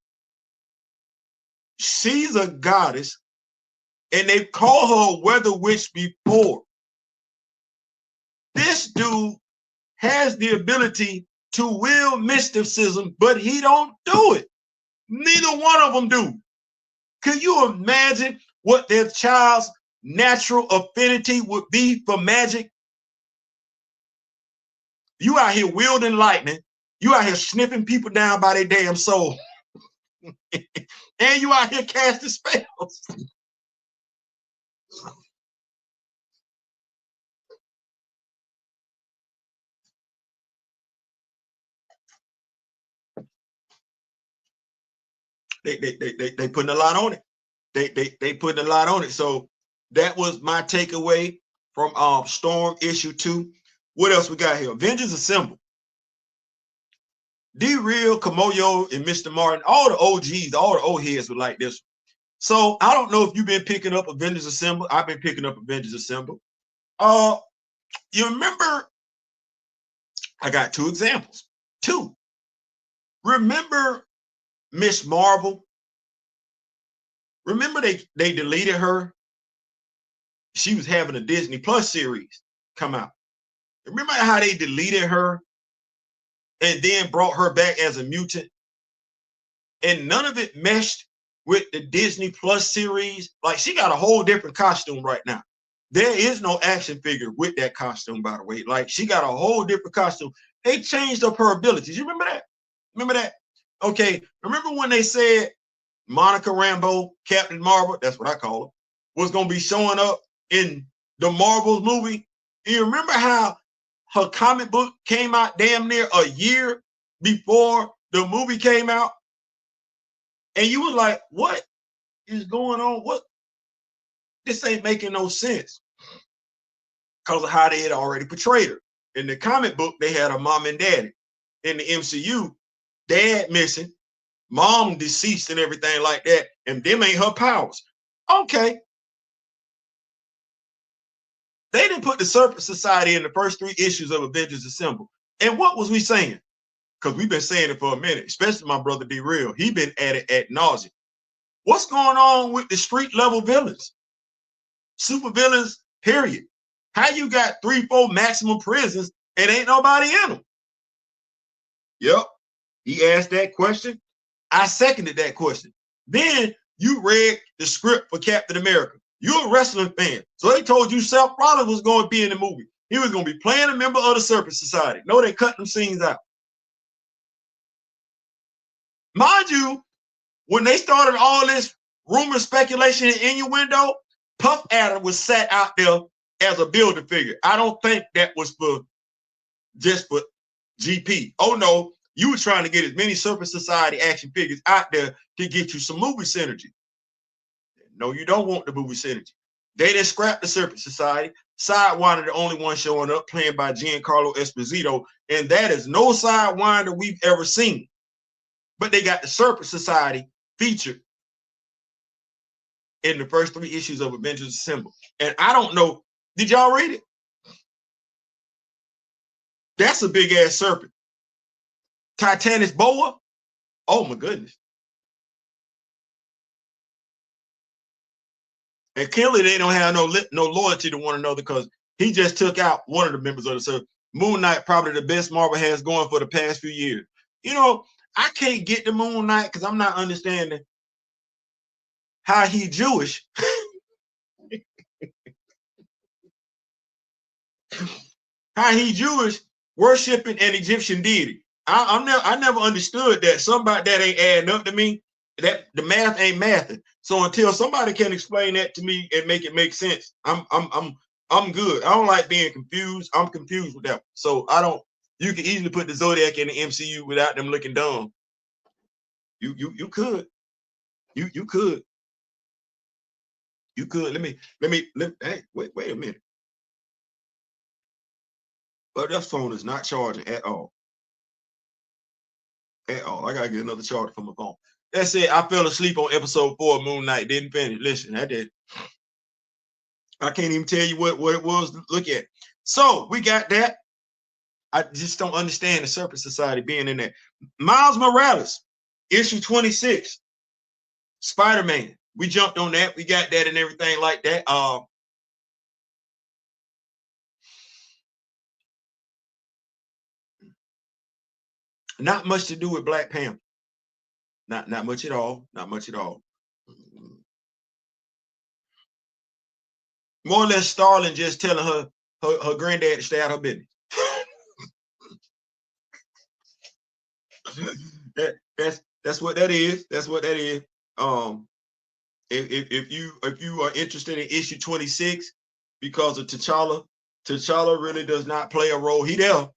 She's a goddess, and they've called her a weather witch before. This dude has the ability to will mysticism, but he don't do it. Neither one of them do. Can you imagine what their child's natural affinity would be for magic? You out here wielding lightning. You out here sniffing people down by their damn soul. And you out here casting spells. They putting a lot on it. They putting a lot on it. So that was my takeaway from Storm issue 2. What else we got here? Avengers Assemble. D-Real, Kamoyo, and Mr. Martin, all the OGs, all the old heads were like this. So I don't know if you've been picking up Avengers Assemble. I've been picking up Avengers Assemble. You remember, I got 2 examples. 2. Remember Miss Marvel? Remember they deleted her? She was having a Disney Plus series come out. Remember how they deleted her and then brought her back as a mutant? And none of it meshed with the Disney Plus series. Like, she got a whole different costume right now. There is no action figure with that costume, by the way. Like, she got a whole different costume. They changed up her abilities. You remember that? Remember that? Okay. Remember when they said Monica Rambeau, Captain Marvel, that's what I call her, was going to be showing up in the Marvels movie? You remember how her comic book came out damn near a year before the movie came out? And you were like, what is going on? What? This ain't making no sense. Because of how they had already portrayed her. In the comic book, they had a mom and daddy. In the MCU, dad missing, mom deceased and everything like that, and them ain't her powers. Okay. They didn't put the Serpent Society in the first 3 issues of Avengers Assemble. And what was we saying? Because we've been saying it for a minute, especially my brother D-Real. He been at it ad nauseam. What's going on with the street level villains? Super villains, period. How you got 3-4 maximum prisons and ain't nobody in them? Yep. He asked that question. I seconded that question. Then you read the script for Captain America. You're a wrestling fan. So they told you Seth Rollins was going to be in the movie. He was going to be playing a member of the Serpent Society. No, they cut them scenes out. Mind you, when they started all this rumor, speculation, and innuendo, Puff Adder was sat out there as a builder figure. I don't think that was for just for GP. Oh no, you were trying to get as many Serpent Society action figures out there to get you some movie synergy. No, you don't want the movie synergy. They didn't scrap the Serpent Society. Sidewinder, the only one showing up, played by Giancarlo Esposito, and that is no Sidewinder we've ever seen. But they got the Serpent Society featured in the first 3 issues of Avengers Assemble. And I don't know, did y'all read it? That's a big ass serpent. Titanus boa. Oh my goodness. And clearly they don't have no loyalty to one another because he just took out one of the members of the Serpent. Moon Knight, probably the best Marvel has going for the past few years. You know, I can't get the Moon Knight because I'm not understanding how he Jewish. How he Jewish worshiping an Egyptian deity. I never understood that. Somebody that ain't adding up to me. That the math ain't mathing. So until somebody can explain that to me and make it make sense, I'm good. I don't like being confused. I'm confused with that. So I don't. You can easily put the Zodiac in the MCU without them looking dumb. You could. You could. You could. Let me. Hey, wait a minute. But that phone is not charging at all. At all. I gotta get another charger for my phone. That's it. I fell asleep on episode 4 of Moon Knight. Didn't finish. Listen, I did. I can't even tell you what it was to look at. So we got that. I just don't understand the Serpent Society being in there. Miles Morales, issue 26. Spider-Man. We jumped on that. We got that and everything like that. Not much to do with Black Panther. Not much at all. Not much at all. More or less Starling just telling her granddad to stay out of her business. That's what that is. That's what that is. If you are interested in issue 26 because of T'Challa really does not play a role. He there.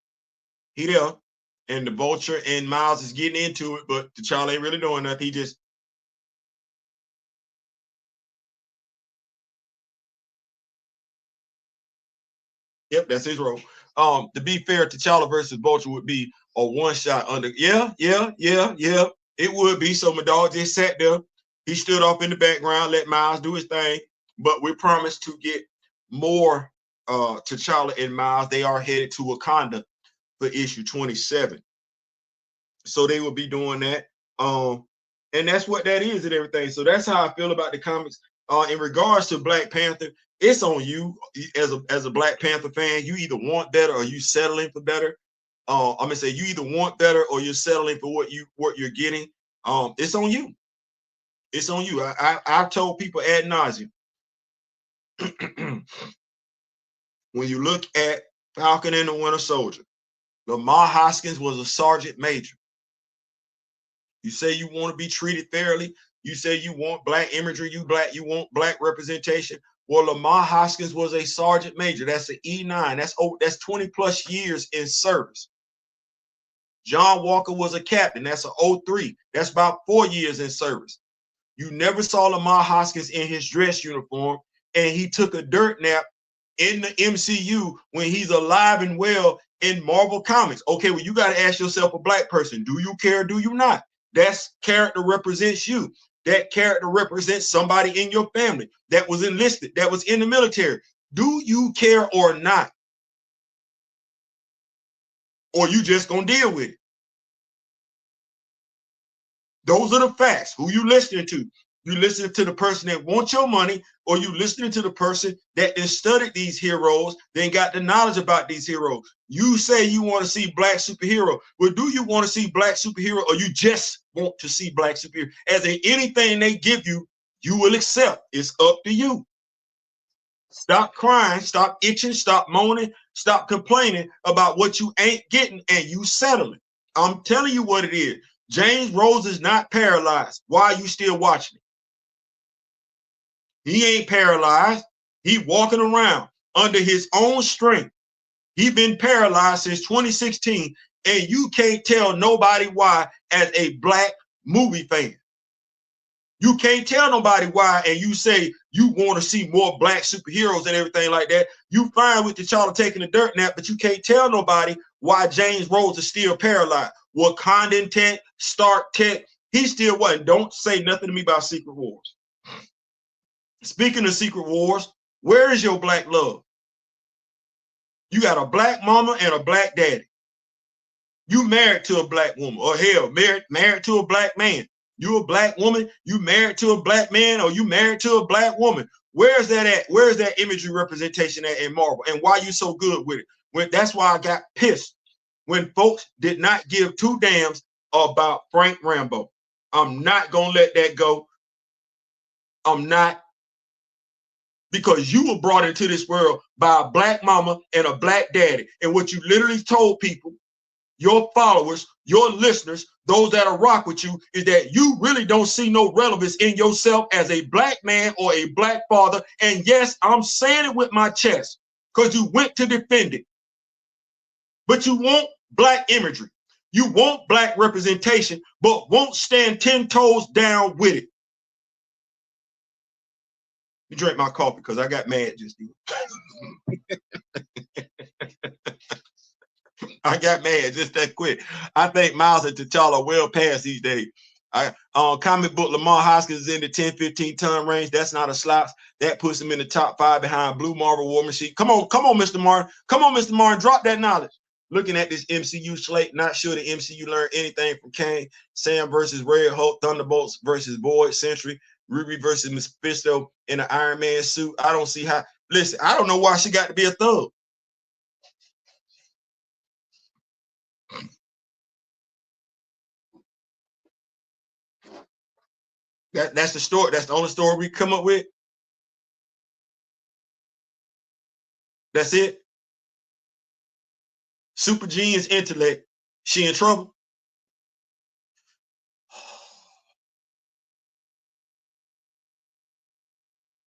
And the Vulture and Miles is getting into it, but T'Challa ain't really doing nothing. He just yep, that's his role. To be fair, T'Challa versus Vulture would be a one-shot under. Yeah. It would be. So my dog just sat there. He stood off in the background, let Miles do his thing. But we promised to get more T'Challa and Miles. They are headed to Wakanda for issue 27. So they will be doing that. And that's what that is and everything. So that's how I feel about the comics. In regards to Black Panther, it's on you as a Black Panther fan. You either want better or you settling for better. I'm gonna say you either want better or you're settling for what you're getting. It's on you. It's on you. I've told people ad nauseum. When you look at Falcon and the Winter Soldier, Lamar Hoskins was a sergeant major. You say you want to be treated fairly. You say you want Black imagery. You want Black representation. Well, Lamar Hoskins was a sergeant major. That's an E9. That's 20 plus years in service. John Walker was a captain. That's an 03. That's about 4 years in service. You never saw Lamar Hoskins in his dress uniform, and he took a dirt nap in the MCU when he's alive and well in Marvel Comics. Okay, well, you got to ask yourself, a Black person, do you care? Do you not? That character represents you. That character represents somebody in your family that was enlisted, that was in the military. Do you care or not? Or you just gonna deal with it? Those are the facts. Who you listening to? You listening to the person that wants your money, or you listening to the person that has studied these heroes, then got the knowledge about these heroes? You say you want to see Black superhero. Well, do you want to see Black superhero, or you just want to see Black superhero? As in anything they give you, you will accept. It's up to you. Stop crying, stop itching, stop moaning, stop complaining about what you ain't getting, and you settling. I'm telling you what it is. James Rose is not paralyzed. Why are you still watching it? He ain't paralyzed. He walking around under his own strength. He been paralyzed since 2016, and you can't tell nobody why as a black movie fan. You can't tell nobody why, and you say you want to see more black superheroes and everything like that. You fine with T'Challa taking a dirt nap, but you can't tell nobody why James Rhodes is still paralyzed. Wakandan tech, Stark tech, he still wasn't. Don't say nothing to me about Secret Wars. Speaking of Secret Wars, where is your black love? You got a black mama and a black daddy. You married to a black woman, or hell, married to a black man. You a black woman, you married to a black man, or you married to a black woman. Where's that at? Where's that imagery representation at in Marvel? And why you so good with it? That's why I got pissed when folks did not give two damns about Frank Rambo. I'm not gonna let that go. I'm not, because you were brought into this world by a black mama and a black daddy. And what you literally told people, your followers, your listeners, those that'll rock with you, is that you really don't see no relevance in yourself as a black man or a black father. And yes, I'm saying it with my chest because you went to defend it. But you want black imagery. You want black representation, but won't stand 10 toes down with it. You drink my coffee because I got mad just then. I got mad just that quick. I think Miles and T'Challa are well past these days. Comic book Lamar Hoskins is in the 10-15 ton range. That's not a slouch. That puts him in the top 5 behind Blue Marvel War Machine. Come on, Mr. Martin. Come on, Mr. Martin. Drop that knowledge. Looking at this MCU slate, not sure the MCU learned anything from Kane. Sam versus Red Hulk, Thunderbolts versus Void, Sentry, Ruby versus Mephisto in an Iron Man suit. I don't see how. Listen, I don't know why she got to be a thug. That's the story. That's the only story we come up with. That's it. Super Genius intellect. She in trouble.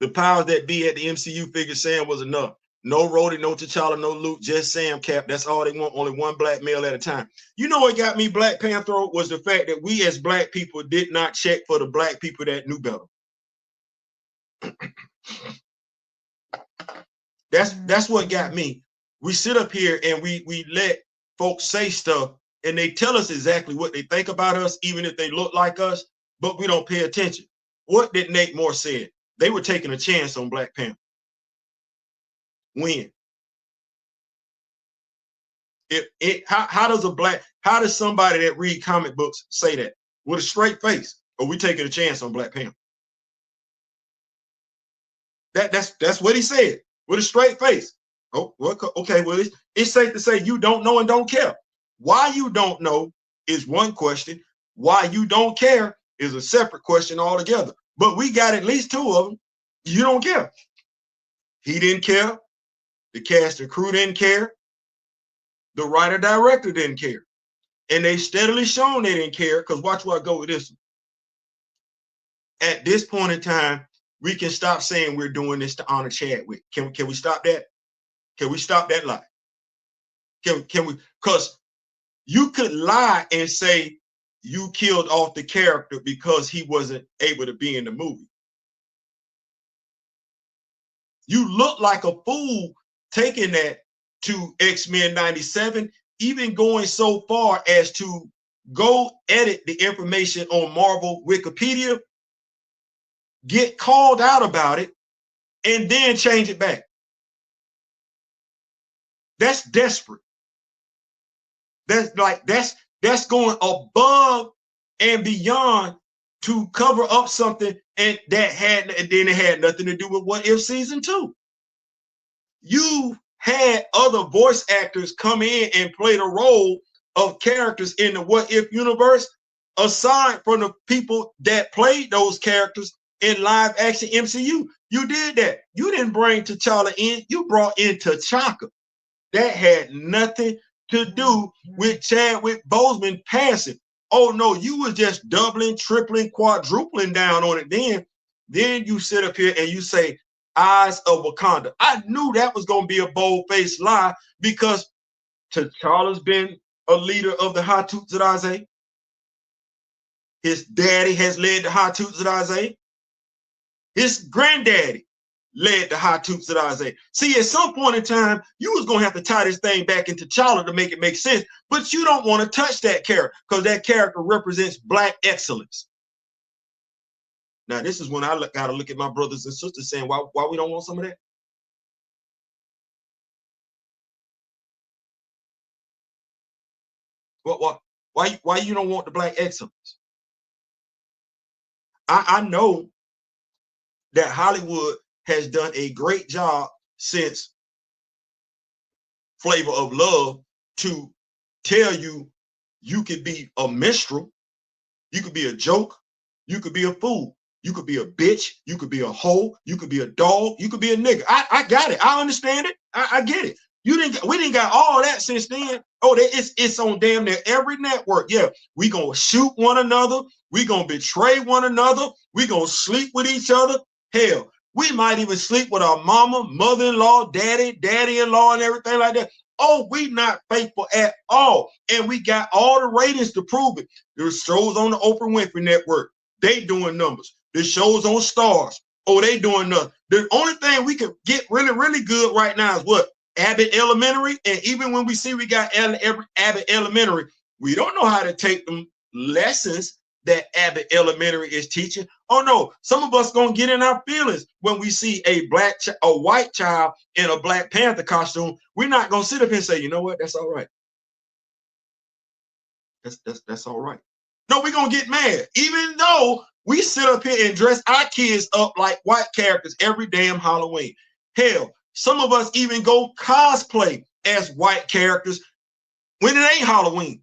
The powers that be at the MCU figured Sam was enough. No Rhodey, no T'Challa, no Luke, just Sam Cap. That's all they want. Only one black male at a time. You know what got me Black Panther was the fact that we as black people did not check for the black people that knew better. That's what got me. We sit up here and we let folks say stuff and they tell us exactly what they think about us, even if they look like us, but we don't pay attention. What did Nate Moore say? They were taking a chance on Black Panther. When? How does somebody that read comic books say that with a straight face? Or we taking a chance on Black Panther? That's what he said with a straight face. Oh, okay. Well, it's safe to say you don't know and don't care. Why you don't know is one question. Why you don't care is a separate question altogether. But we got at least 2 of them. You don't care. He didn't care. The cast and crew didn't care. The writer-director didn't care. And they steadily shown they didn't care, because watch where I go with this one. At this point in time, we can stop saying we're doing this to honor Chadwick. Can we stop that? Can we stop that lie? Can we? Because you could lie and say you killed off the character because he wasn't able to be in the movie. You look like a fool taking that to X-Men 97, even going so far as to go edit the information on Marvel Wikipedia, get called out about it, and then change it back. That's desperate. That's going above and beyond to cover up something and then it had nothing to do with What If Season 2. You had other voice actors come in and play the role of characters in the What If universe, aside from the people that played those characters in live action MCU. You did that. You didn't bring T'Challa in. You brought in T'Chaka. That had nothing to do with Chadwick Boseman passing. Oh no, you was just doubling, tripling, quadrupling down on it. Then you sit up here and you say, Eyes of Wakanda. I knew that was going to be a bold-faced lie because T'Challa's been a leader of the Ias-Ijs. His daddy has led the Ias-Ijs. His granddaddy led the Ias-Ijs. See, at some point in time, you was going to have to tie this thing back into T'Challa to make it make sense, but you don't want to touch that character because that character represents Black excellence. Now, this is when I got to look at my brothers and sisters saying, why we don't want some of that? Why you don't want the Black excellence? I know that Hollywood has done a great job since Flavor of Love to tell you you could be a minstrel, you could be a joke, you could be a fool, you could be a bitch, you could be a hoe, you could be a dog, you could be a nigga. I got it. I understand it. I get it. We didn't got all that since then. Oh, it's on damn near every network. Yeah, we gonna shoot one another. We gonna betray one another. We gonna sleep with each other. Hell, we might even sleep with our mama, mother-in-law, daddy-in-law, and everything like that. Oh, we not faithful at all. And we got all the ratings to prove it. There's shows on the Oprah Winfrey Network. They doing numbers. There's shows on Stars. Oh, they doing nothing. The only thing we can get really, really good right now is what? Abbott Elementary. And even when we see we got Abbott Elementary, we don't know how to take them lessons that Abbott Elementary is teaching. Oh no, some of us gonna get in our feelings when we see a white child in a Black Panther costume. We're not gonna sit up here and say, you know what, that's all right. That's all right. No, we're gonna get mad, even though we sit up here and dress our kids up like white characters every damn Halloween. Hell, some of us even go cosplay as white characters when it ain't Halloween.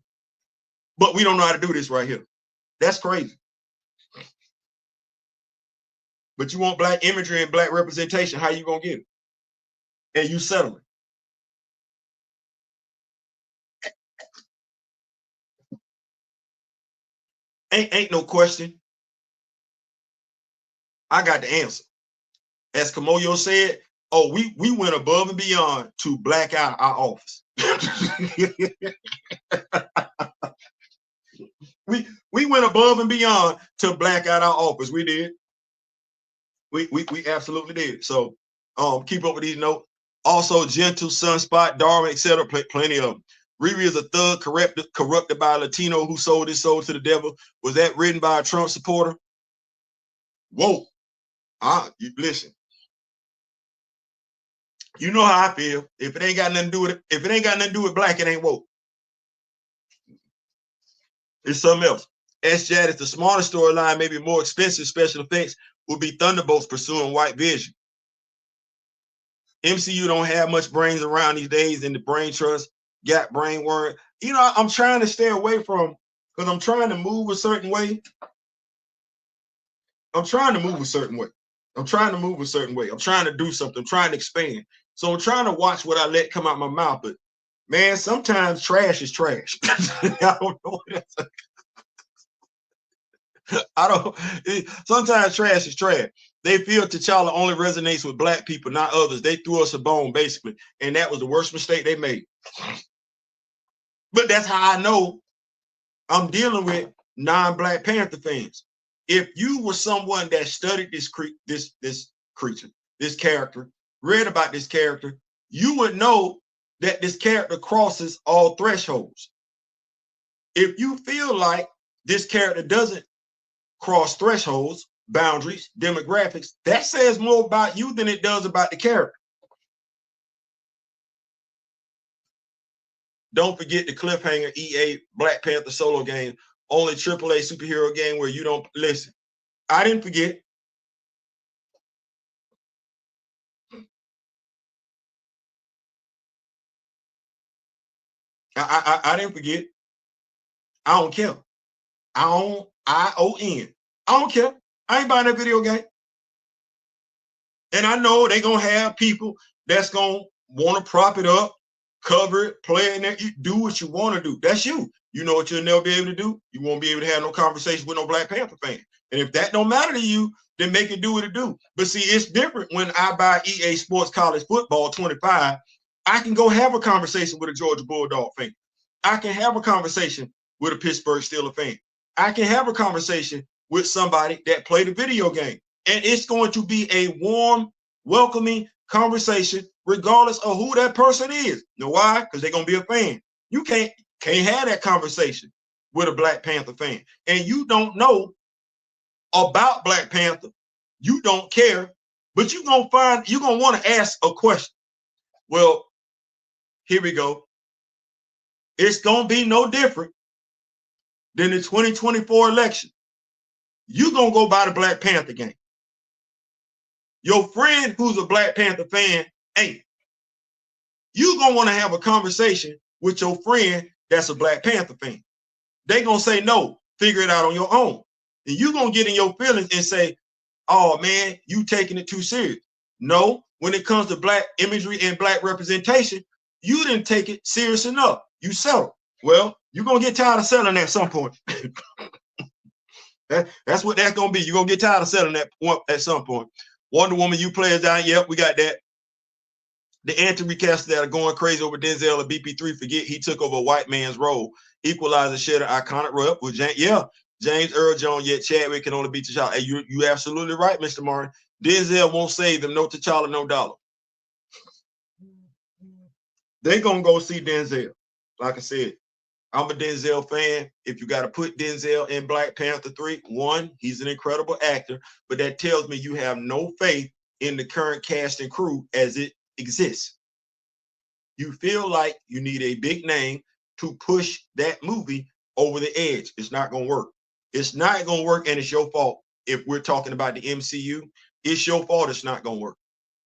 But we don't know how to do this right here. That's crazy. But you want Black imagery and Black representation. How you gonna get it? And you settle it. Ain't no question. I got the answer. As Kamoyo said, oh, we went above and beyond to black out our office. we went above and beyond to black out our office. We did. We absolutely did. So keep up with these notes. Also, Gentle, Sunspot, Darwin, etc. Plenty of them. Riri is a thug corrupted by a Latino who sold his soul to the devil. Was that written by a Trump supporter? Whoa. You listen. You know how I feel. If it ain't got nothing to do with it, if it ain't got nothing to do with black, it ain't woke. It's something else. S-Jad is the smartest storyline, maybe more expensive special effects will be Thunderbolts pursuing White Vision. MCU don't have much brains around these days, and the brain trust got brain word. You know, I'm trying to stay away from, because I'm trying to move a certain way. I'm trying to move a certain way. I'm trying to do something. I'm trying to expand. So I'm trying to watch what I let come out my mouth. But man, sometimes trash is trash. I don't know what that's. Sometimes trash is trash. They feel T'Challa only resonates with black people, not others. They threw us a bone, basically. And that was the worst mistake they made. But that's how I know I'm dealing with non-Black Panther fans. If you were someone that studied this creature, this character, read about this character, you would know that this character crosses all thresholds. If you feel like this character doesn't cross thresholds, boundaries, demographics, that says more about you than it does about the character. Don't forget the cliffhanger EA Black Panther solo game, only AAA superhero game where you don't listen. I didn't forget. I didn't forget. I don't care. ION. I don't care. I ain't buying that video game. And I know they're going to have people that's going to want to prop it up, cover it, play it, and you do what you want to do. That's you. You know what you'll never be able to do? You won't be able to have no conversation with no Black Panther fan. And if that don't matter to you, then make it do what it do. But see, it's different when I buy EA Sports College Football 25. I can go have a conversation with a Georgia Bulldog fan. I can have a conversation with a Pittsburgh Steelers fan. I can have a conversation with somebody that played a video game. And it's going to be a warm, welcoming conversation, regardless of who that person is. You know why? Because they're going to be a fan. You can't have that conversation with a Black Panther fan. And you don't know about Black Panther. You don't care, but you're going to want to ask a question. Well, here we go. It's going to be no different than the 2024 election. You're going to go by the Black Panther game. Your friend who's a Black Panther fan ain't. You're going to want to have a conversation with your friend that's a Black Panther fan. They're going to say, no, figure it out on your own. And you're going to get in your feelings and say, oh, man, you taking it too serious. No, when it comes to Black imagery and Black representation, you didn't take it serious enough. You settled. Well, you're going to get tired of settling at some point. That's what that's going to be. You're going to get tired of settling that at some point. Wonder Woman, you players down. Yep, we got that. The anti-recasters that are going crazy over Denzel or BP3 forget he took over a white man's role. Equalizer, Shedder, iconic rep with James Earl Jones, yet Chadwick can only beat T'Challa. Hey, you absolutely right, Mr. Martin. Denzel won't save them. No T'Challa, no dollar. They're going to go see Denzel. Like I said, I'm a Denzel fan. If you got to put Denzel in Black Panther 3, one, he's an incredible actor, but that tells me you have no faith in the current cast and crew as it exists. You feel like you need a big name to push that movie over the edge. It's not going to work. It's not going to work, and it's your fault. If we're talking about the MCU, it's your fault it's not going to work.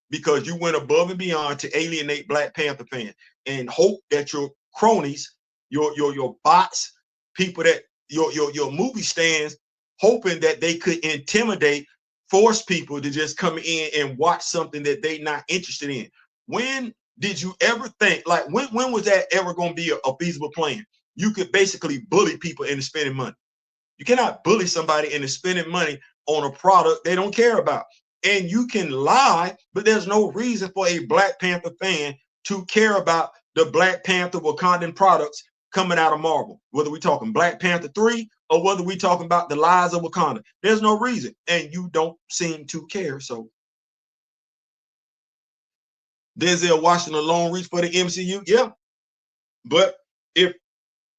Because you went above and beyond to alienate Black Panther fans and hope that your cronies, your bots, people that your movie stands, hoping that they could intimidate, force people to just come in and watch something that they're not interested in. When did you ever think, like, when was that ever going to be a feasible plan? You could basically bully people into spending money. You cannot bully somebody into spending money on a product they don't care about. And you can lie, but there's no reason for a Black Panther fan to care about the Black Panther Wakandan products coming out of Marvel, whether we're talking Black Panther 3 or whether we're talking about the lies of Wakanda. There's no reason, and you don't seem to care. So Denzel Washington alone reach for the MCU, yeah. But if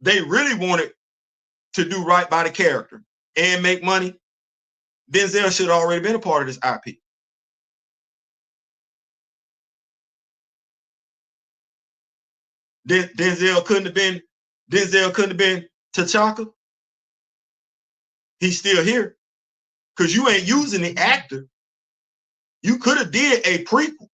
they really wanted to do right by the character and make money, Denzel should have already been a part of this IP. Denzel couldn't have been T'Chaka. He's still here because you ain't using the actor. You could have did a prequel.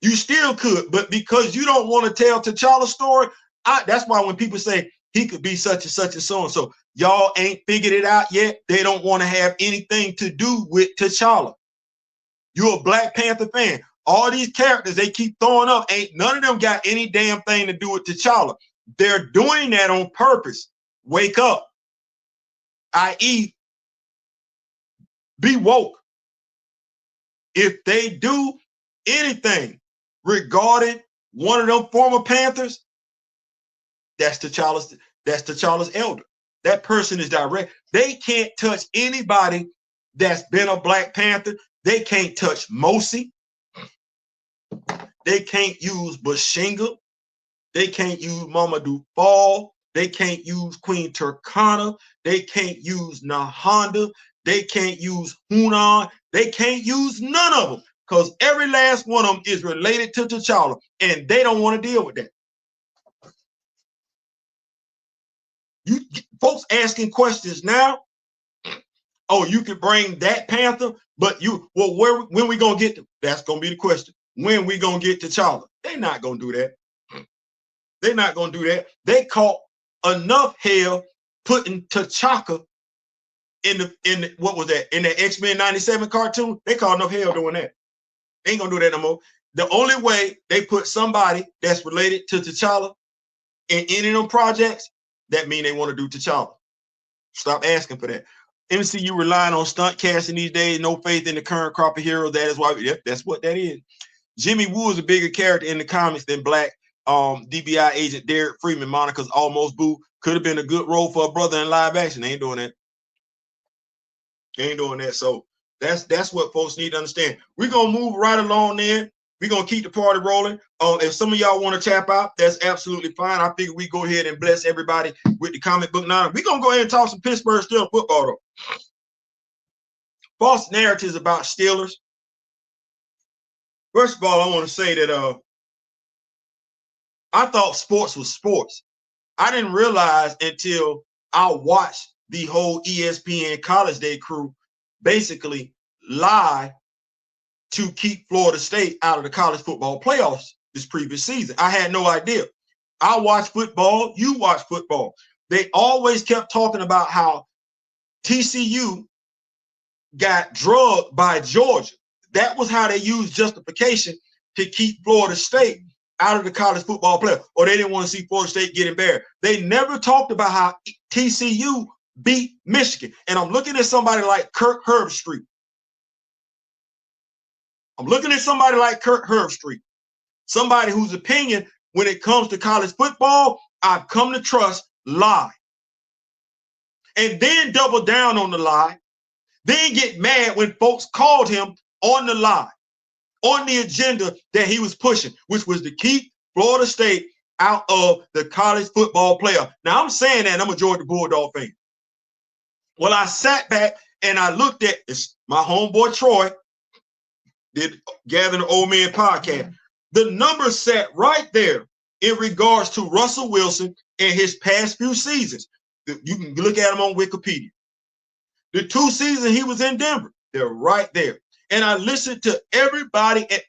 You still could, but because you don't want to tell T'Challa's story, that's why when people say he could be such and such and so and so, y'all ain't figured it out yet. They don't want to have anything to do with T'Challa. You're a Black Panther fan. All these characters they keep throwing up, ain't none of them got any damn thing to do with T'Challa. They're doing that on purpose. Wake up. I.e., be woke. If they do anything regarding one of them former Panthers, that's T'Challa's elder. That person is direct. They can't touch anybody that's been a Black Panther. They can't touch Mosi. They can't use Bashinga. They can't use Mamadou Fall. They can't use Queen Turkana. They can't use Nahanda. They can't use Hunan. They can't use none of them because every last one of them is related to T'Challa, and they don't want to deal with that. You folks asking questions now. Oh, you could bring that Panther, but when we gonna get to? That's gonna be the question. When we gonna get T'Challa? They're not gonna do that. They're not gonna do that. They caught enough hell putting T'Chaka in the what was that? In the X-Men 97 cartoon, they called enough hell doing that. They ain't gonna do that no more. The only way they put somebody that's related to T'Challa in any of them projects, that mean they want to do T'Challa. Stop asking for that. MCU relying on stunt casting these days, no faith in the current crop of heroes. That is why, yep, that's what that is. Jimmy Woo is a bigger character in the comics than Black DBI agent Derek Freeman. Monica's almost boo. Could have been a good role for a brother in live action. They ain't doing that. They ain't doing that. So that's what folks need to understand. We're gonna move right along then. We're gonna keep the party rolling. If some of y'all want to tap out, that's absolutely fine. I figure we go ahead and bless everybody with the comic book now. We're gonna go ahead and talk some Pittsburgh Steelers football though. False narratives about Steelers. First of all, I want to say that I thought sports was sports. I didn't realize until I watched the whole ESPN College Day crew basically lie to keep Florida State out of the college football playoffs this previous season. I had no idea. I watch football, you watch football. They always kept talking about how TCU got drugged by Georgia. That was how they used justification to keep Florida State out of the college football playoff, or they didn't want to see Florida State get embarrassed. They never talked about how TCU beat Michigan. And I'm looking at somebody like Kirk Herbstreit. I'm looking at somebody like Kirk Herbstreit, somebody whose opinion when it comes to college football, I've come to trust, lie. And then double down on the lie, then get mad when folks called him on the lie, on the agenda that he was pushing, which was to keep Florida State out of the college football playoff. Now, I'm saying that I'm a Georgia Bulldog fan. Well, I sat back and I looked at this, my homeboy Troy did Gathering the Old Men podcast. The numbers sat right there in regards to Russell Wilson and his past few seasons. You can look at them on Wikipedia. The 2 seasons he was in Denver, they're right there. And I listened to everybody and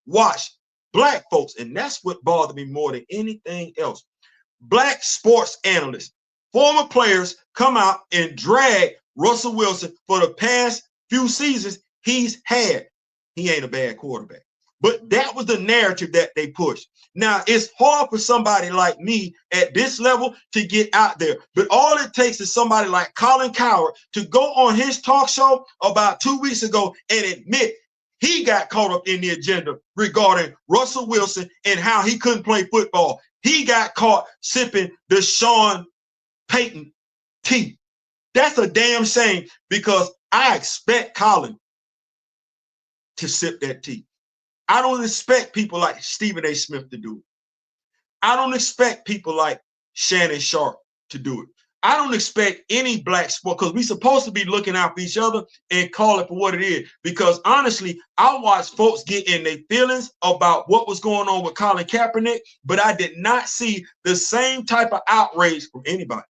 watch Black folks. And that's what bothered me more than anything else. Black sports analysts, former players come out and drag Russell Wilson for the past few seasons he's had. He ain't a bad quarterback. But that was the narrative that they pushed. Now, it's hard for somebody like me at this level to get out there. But all it takes is somebody like Colin Cowherd to go on his talk show about 2 weeks ago and admit he got caught up in the agenda regarding Russell Wilson and how he couldn't play football. He got caught sipping the Sean Payton tea. That's a damn shame because I expect Colin to sip that tea. I don't expect people like Stephen A. Smith to do it. I don't expect people like Shannon Sharp to do it. I don't expect any black sport because we're supposed to be looking out for each other and call it for what it is. Because honestly, I watched folks get in their feelings about what was going on with Colin Kaepernick, but I did not see the same type of outrage from anybody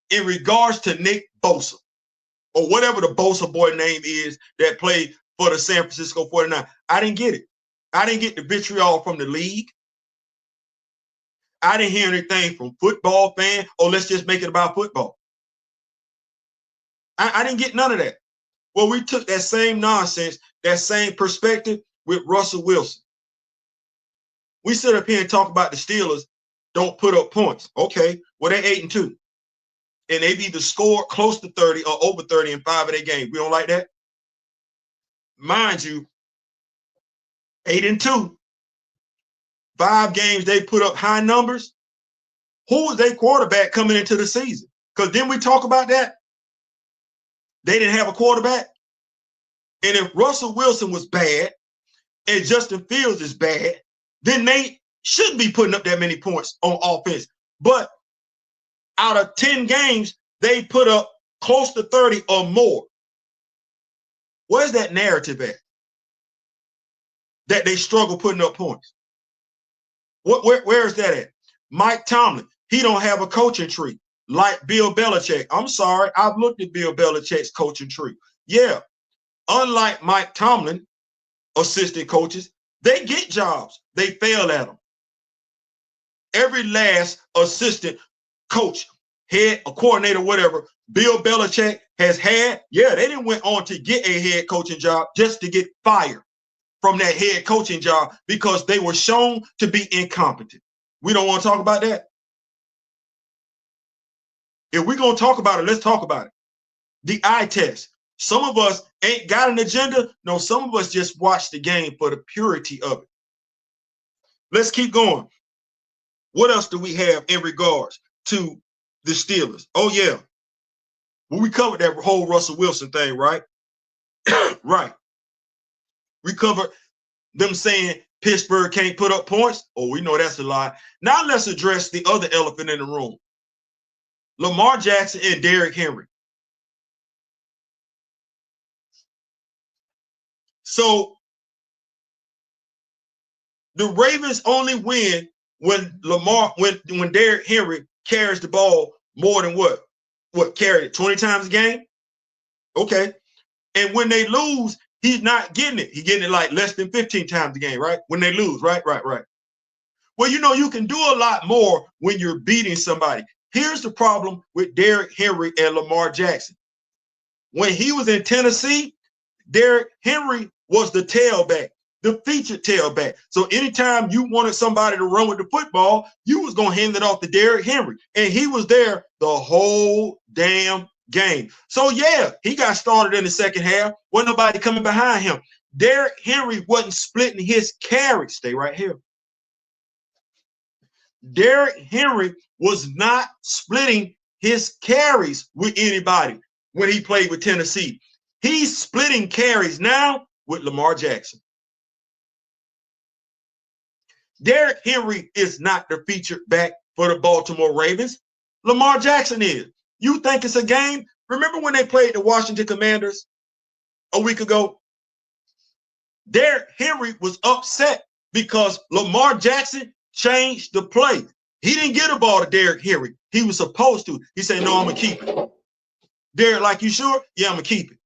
in regards to Nick Bosa or whatever the Bosa boy name is that played for the San Francisco 49ers. I didn't get it. I didn't get the vitriol from the league. I didn't hear anything from football fans, or let's just make it about football. I didn't get none of that. Well, we took that same nonsense, that same perspective with Russell Wilson. We sit up here and talk about the Steelers don't put up points. Okay, well, they're 8-2. And they've either scored close to 30 or over 30 in 5 of their games. We don't like that. Mind you, 8-2. 5 games they put up high numbers. Who was their quarterback coming into the season? Because didn't we talk about that? They didn't have a quarterback. And if Russell Wilson was bad and Justin Fields is bad, then they shouldn't be putting up that many points on offense. But out of 10 games, they put up close to 30 or more. Where's that narrative at? That they struggle putting up points. Where is that at? Mike Tomlin, he don't have a coaching tree like Bill Belichick. I'm sorry, I've looked at Bill Belichick's coaching tree. Yeah, unlike Mike Tomlin, assistant coaches, they get jobs. They fail at them. Every last assistant coach head, a coordinator, whatever, Bill Belichick has had, yeah, they didn't went on to get a head coaching job just to get fired from that head coaching job because they were shown to be incompetent. We don't want to talk about that. If we're going to talk about it, let's talk about it. The eye test. Some of us ain't got an agenda. No, some of us just watch the game for the purity of it. Let's keep going. What else do we have in regards to the Steelers? Oh, yeah. Well, we covered that whole Russell Wilson thing, right? Right. We covered them saying Pittsburgh can't put up points. Oh, we know that's a lie. Now let's address the other elephant in the room. Lamar Jackson and Derrick Henry. So the Ravens only win when Derrick Henry carries the ball more than what carried it 20 times a game. Okay. And when they lose, he's not getting it. He's getting it like less than 15 times a game, right? When they lose, right. Well, you can do a lot more when you're beating somebody. Here's the problem with Derrick Henry and Lamar Jackson. When he was in Tennessee, Derrick Henry was the tailback, the featured tailback. So anytime you wanted somebody to run with the football, you was going to hand it off to Derrick Henry. And he was there the whole damn game. So, yeah, he got started in the second half. Wasn't nobody coming behind him. Derrick Henry wasn't splitting his carries. Stay right here. Derrick Henry was not splitting his carries with anybody when he played with Tennessee. He's splitting carries now with Lamar Jackson. Derrick Henry is not the featured back for the Baltimore Ravens. Lamar Jackson is. You think it's a game? Remember when they played the Washington Commanders a week ago? Derrick Henry was upset because Lamar Jackson changed the play. He didn't get a ball to Derrick Henry. He was supposed to. He said, no, I'm going to keep it. Derrick, like, you sure? Yeah, I'm going to keep it.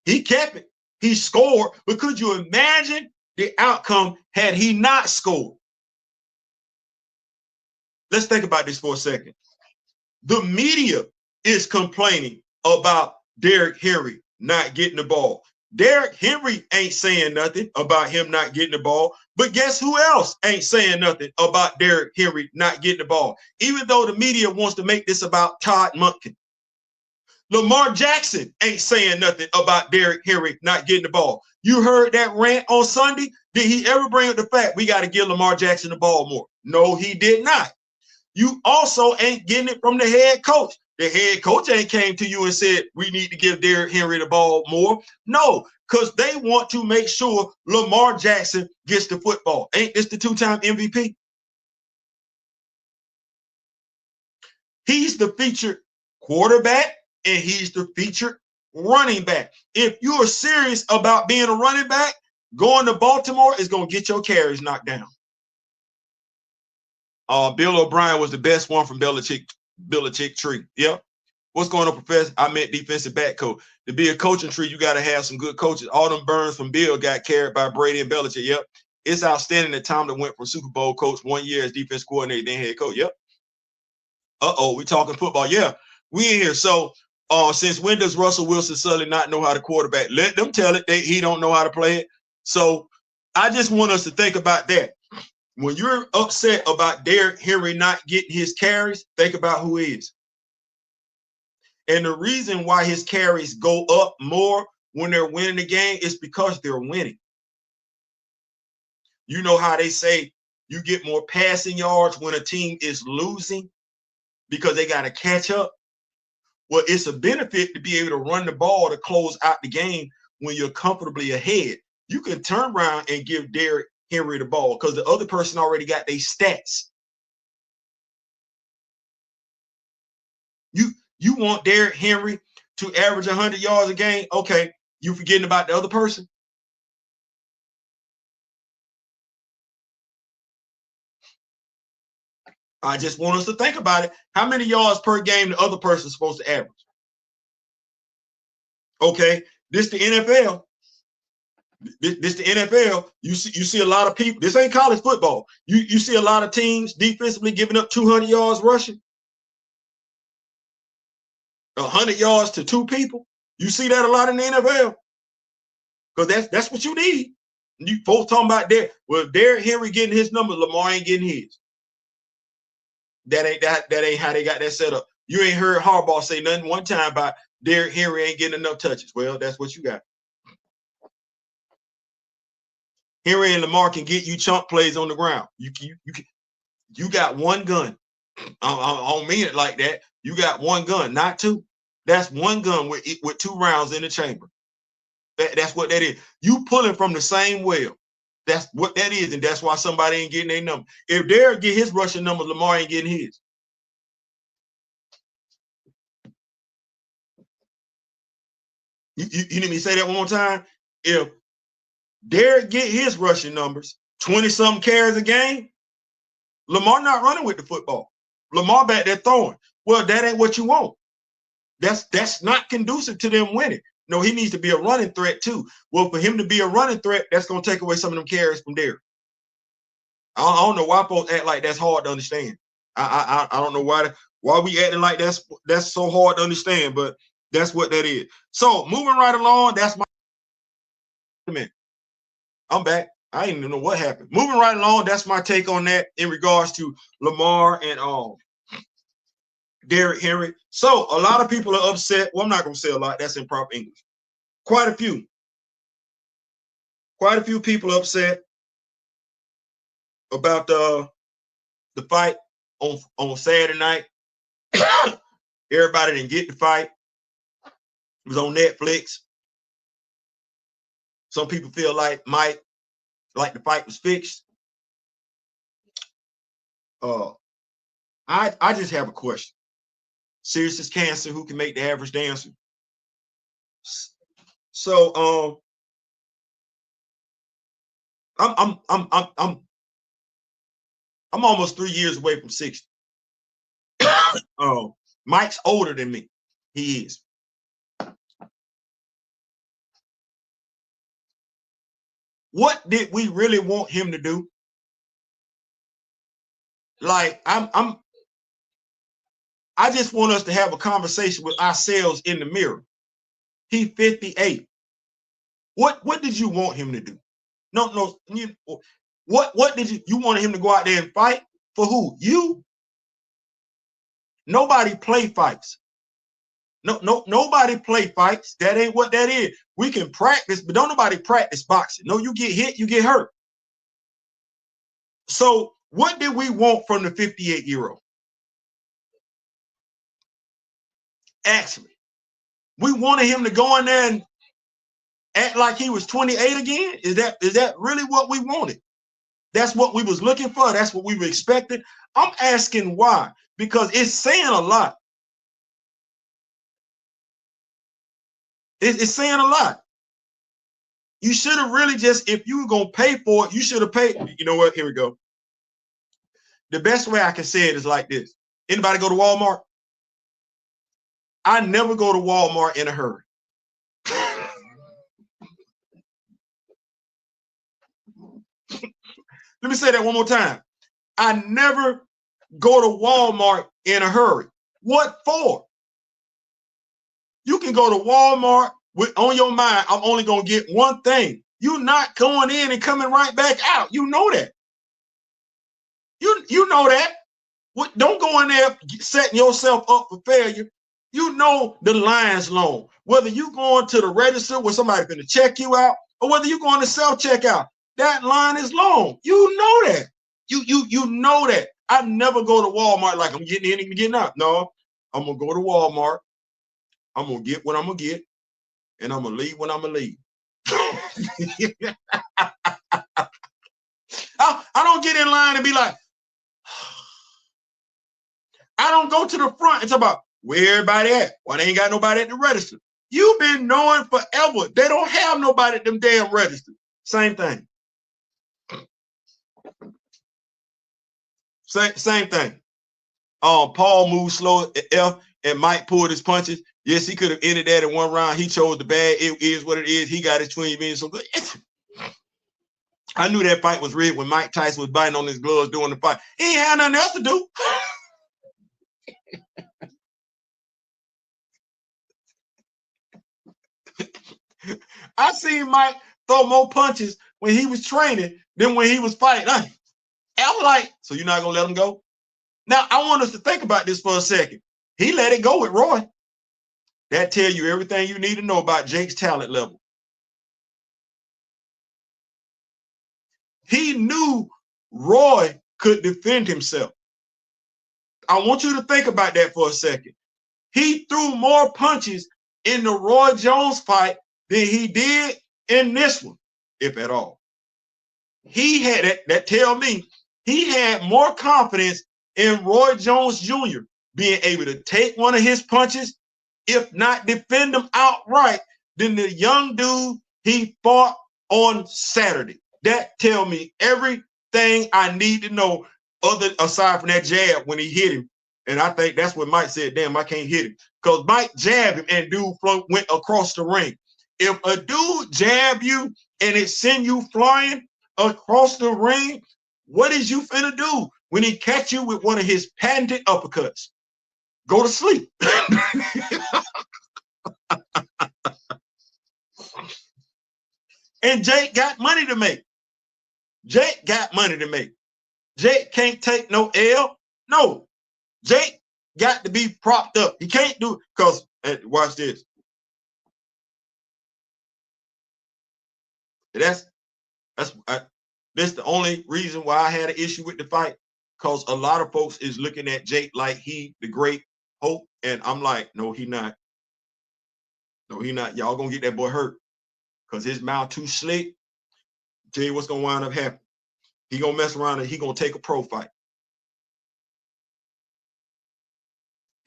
He kept it. He scored. But could you imagine the outcome had he not scored? Let's think about this for a second. The media is complaining about Derrick Henry not getting the ball. Derrick Henry ain't saying nothing about him not getting the ball. But guess who else ain't saying nothing about Derrick Henry not getting the ball? Even though the media wants to make this about Todd Monken. Lamar Jackson ain't saying nothing about Derrick Henry not getting the ball. You heard that rant on Sunday? Did he ever bring up the fact we got to give Lamar Jackson the ball more? No, he did not. You also ain't getting it from the head coach. The head coach ain't came to you and said, we need to give Derrick Henry the ball more. No, because they want to make sure Lamar Jackson gets the football. Ain't this the two-time MVP? He's the featured quarterback and he's the featured running back. If you are serious about being a running back, going to Baltimore is going to get your carries knocked down. Bill O'Brien was the best one from Belichick tree. Yep. What's going on, Professor? I meant defensive back coach. To be a coaching tree, you got to have some good coaches. All them burns from Bill got carried by Brady and Belichick. Yep. It's outstanding that Tomlin went from Super Bowl coach 1 year as defense coordinator, then head coach. Yep. We talking football. Yeah, we in here. So since when does Russell Wilson suddenly not know how to quarterback? Let them tell it. He don't know how to play it. So I just want us to think about that. When you're upset about Derrick Henry not getting his carries, think about who is. And the reason why his carries go up more when they're winning the game is because they're winning. You know how they say you get more passing yards when a team is losing because they got to catch up? Well, it's a benefit to be able to run the ball to close out the game when you're comfortably ahead. You can turn around and give Derrick Henry the ball because the other person already got their stats. You want Derrick Henry to average 100 yards a game? Okay, you forgetting about the other person? I just want us to think about it. How many yards per game the other person is supposed to average? Okay, this the NFL. This the NFL. You see a lot of people. This ain't college football. You see a lot of teams defensively giving up 200 yards rushing. 100 yards to 2 people. You see that a lot in the NFL. Because that's what you need. You folks talking about that. Well, Derrick Henry getting his number, Lamar ain't getting his. That ain't how they got that set up. You ain't heard Harbaugh say nothing one time about Derrick Henry ain't getting enough touches. Well, that's what you got. Henry and Lamar can get you chunk plays on the ground. You got one gun. I don't mean it like that. You got one gun, not two. That's one gun with 2 rounds in the chamber. That's what that is. You pulling from the same well. That's what that is, and that's why somebody ain't getting their number. If Derrick get his rushing number, Lamar ain't getting his. You need me to say that one more time? If Derrick get his rushing numbers, 20-something carries a game, Lamar not running with the football. Lamar back there throwing. Well, that ain't what you want. That's not conducive to them winning. No, he needs to be a running threat too. Well, for him to be a running threat, that's going to take away some of them carries from Derrick. I don't know why folks act like that's hard to understand. I don't know why we acting like that's so hard to understand, but that's what that is. So moving right along, that's my man. I'm back. I didn't even know what happened. Moving right along, that's my take on that in regards to Lamar and Derrick Henry. So a lot of people are upset. Well, I'm not going to say a lot. That's improper English. Quite a few people upset about the fight on Saturday night. Everybody didn't get the fight. It was on Netflix. Some people feel like the fight was fixed. I just have a question. Serious as cancer, who can make the average dancer? So I'm almost 3 years away from 60. Mike's older than me. He is. What did we really want him to do? Like I just want us to have a conversation with ourselves in the mirror. He's 58. What did you want him to do? No. What did you wanted him to go out there and fight for? Who? You? Nobody play fights. Nobody play fights. That ain't what that is. We can practice, but don't nobody practice boxing. No, you get hit, you get hurt. So what did we want from the 58-year-old? Actually, we wanted him to go in there and act like he was 28 again. Is that really what we wanted? That's what we was looking for. That's what we were expecting. I'm asking why, because it's saying a lot. It's saying a lot. You should have really just, if you were going to pay for it, you should have paid. You know what? Here we go. The best way I can say it is like this. Anybody go to Walmart? I never go to Walmart in a hurry. Let me say that one more time. I never go to Walmart in a hurry. What for? You can go to Walmart with on your mind, I'm only going to get one thing. You're not going in and coming right back out. You know that. You know that. Don't go in there setting yourself up for failure. You know the line's long. Whether you going to the register where somebody's going to check you out or whether you're going to self-checkout, that line is long. You know that. You know that. I never go to Walmart like I'm getting in and getting out. No, I'm going to go to Walmart. I'm going to get what I'm going to get. And I'm going to leave when I'm going to leave. I don't get in line and be like, I don't go to the front and talk about where everybody at. Why they ain't got nobody at the register? You've been knowing forever. They don't have nobody at them damn registers. Same thing. Same thing. Paul moved slow at F and Mike pulled his punches. Yes, he could have ended that in one round. He chose the bad. It is what it is. He got his 20 minutes. So good. I knew that fight was rigged when Mike Tyson was biting on his gloves during the fight. He ain't had nothing else to do. I seen Mike throw more punches when he was training than when he was fighting. I'm like, so you're not gonna let him go? Now I want us to think about this for a second. He let it go with Roy. That tell you everything you need to know about Jake's talent level. He knew Roy could defend himself. I want you to think about that for a second. He threw more punches in the Roy Jones fight than he did in this one, if at all. He had that tell me he had more confidence in Roy Jones Jr. being able to take one of his punches, if not defend them outright, than the young dude he fought on Saturday. That tell me everything I need to know, aside from that jab when he hit him. And I think that's what Mike said, damn, I can't hit him. Because Mike jabbed him and dude went across the ring. If a dude jab you and it send you flying across the ring, what is you finna do when he catch you with one of his patented uppercuts? Go to sleep. And Jake got money to make. Jake got money to make. Jake can't take no L. No. Jake got to be propped up. He can't do it because, watch this. This is the only reason why I had an issue with the fight, because a lot of folks is looking at Jake like he the great hope, and I'm like, no, he not. No, he not. Y'all gonna get that boy hurt because his mouth too slick. Tell you what's gonna wind up happening. He gonna mess around and he gonna take a pro fight.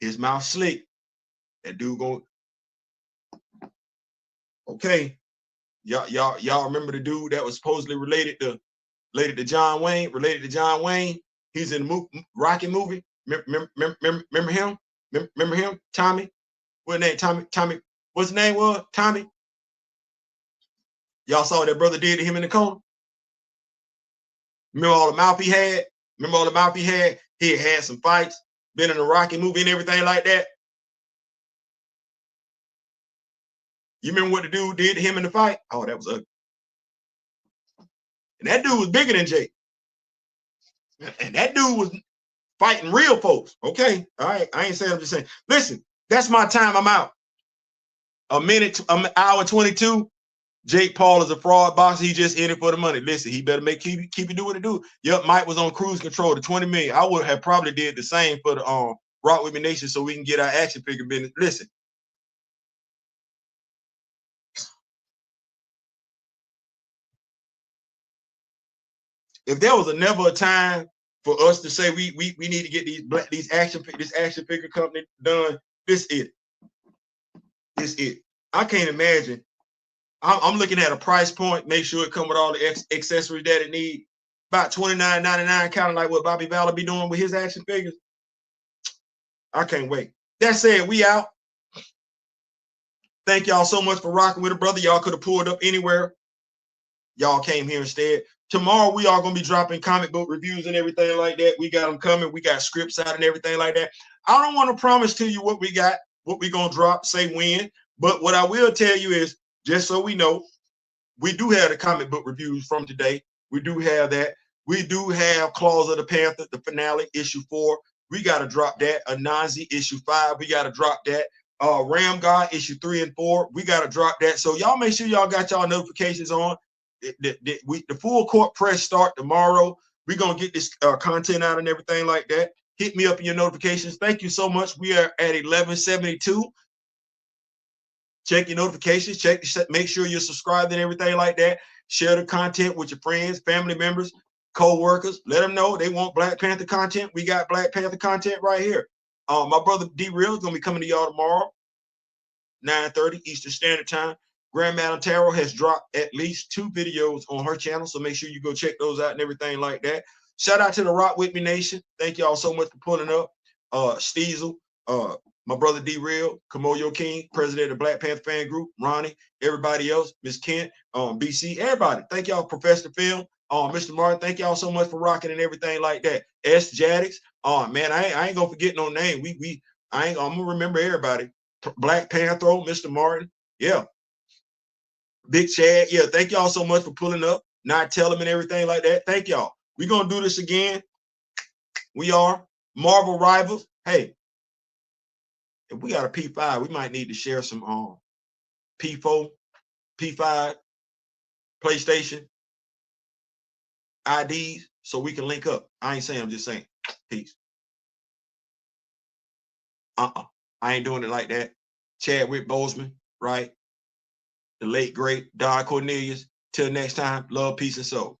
His mouth slick. That dude going. Okay, y'all remember the dude that was supposedly related to John Wayne? Related to John Wayne. He's in the Rocky movie. Remember him? Remember him? Tommy. What name? Tommy. What's his name was? Tommy. Y'all saw what that brother did to him in the corner. Remember all the mouth he had? Remember all the mouth he had? He had some fights, been in a Rocky movie and everything like that. You remember what the dude did to him in the fight? Oh, that was ugly. And that dude was bigger than Jake. And that dude was fighting real folks. Okay. All right. I ain't saying, I'm just saying. Listen, that's my time. I'm out. A minute, an hour 22. Jake Paul is a fraud boxer. He just in it for the money. Listen, he better keep it do what it do. Yep, Mike was on cruise control to 20 million. I would have probably did the same for the Rock With Me Nation so we can get our action figure business. Listen. If there was never a time for us to say we need to get this action figure company done, this it. This it. I can't imagine. I'm looking at a price point, make sure it come with all the accessories that it need. About $29.99, kind of like what Bobby Valor be doing with his action figures. I can't wait. That said, we out. Thank y'all so much for rocking with a brother. Y'all could have pulled up anywhere. Y'all came here instead. Tomorrow, we are going to be dropping comic book reviews and everything like that. We got them coming. We got scripts out and everything like that. I don't want to promise to you what we got, what we going to drop, say when. But what I will tell you is, just so we know, we do have the comic book reviews from today. We do have that. We do have Claws of the Panther, the finale, issue 4. We got to drop that. Anansi, issue 5. We got to drop that. Ramgod, issue 3 and 4. We got to drop that. So y'all make sure y'all got y'all notifications on. The full court press start tomorrow. We're going to get this content out and everything like that. Hit me up in your notifications. Thank you so much. We are at 1172. Check your notifications. Make sure you're subscribed and everything like that. Share the content with your friends, family members, co-workers. Let them know they want Black Panther content. We got Black Panther content right here. My brother D-Real is going to be coming to y'all tomorrow, 9:30 Eastern Standard Time. Grand Madam Tarot has dropped at least 2 videos on her channel, so make sure you go check those out and everything like that. Shout out to the Rock With Me Nation. Thank y'all so much for pulling up. Steezel, my brother D-Real, Kamoyo King, president of Black Panther Fan Group, Ronnie, everybody else, Miss Kent, BC, everybody. Thank y'all, Professor Phil, Mr. Martin. Thank y'all so much for rocking and everything like that. S. Jaddix, man, I ain't gonna forget no name. I'm gonna remember everybody. Black Panther, Mr. Martin, yeah. Big Chad. Yeah, thank y'all so much for pulling up, not telling them and everything like that. Thank y'all. We're going to do this again. We are Marvel Rivals. Hey, if we got a P5, we might need to share some P4, P5, PlayStation IDs so we can link up. I ain't saying, I'm just saying. Peace. I ain't doing it like that. Chadwick Boseman, right? The late, great Don Cornelius. Till next time, love, peace, and soul.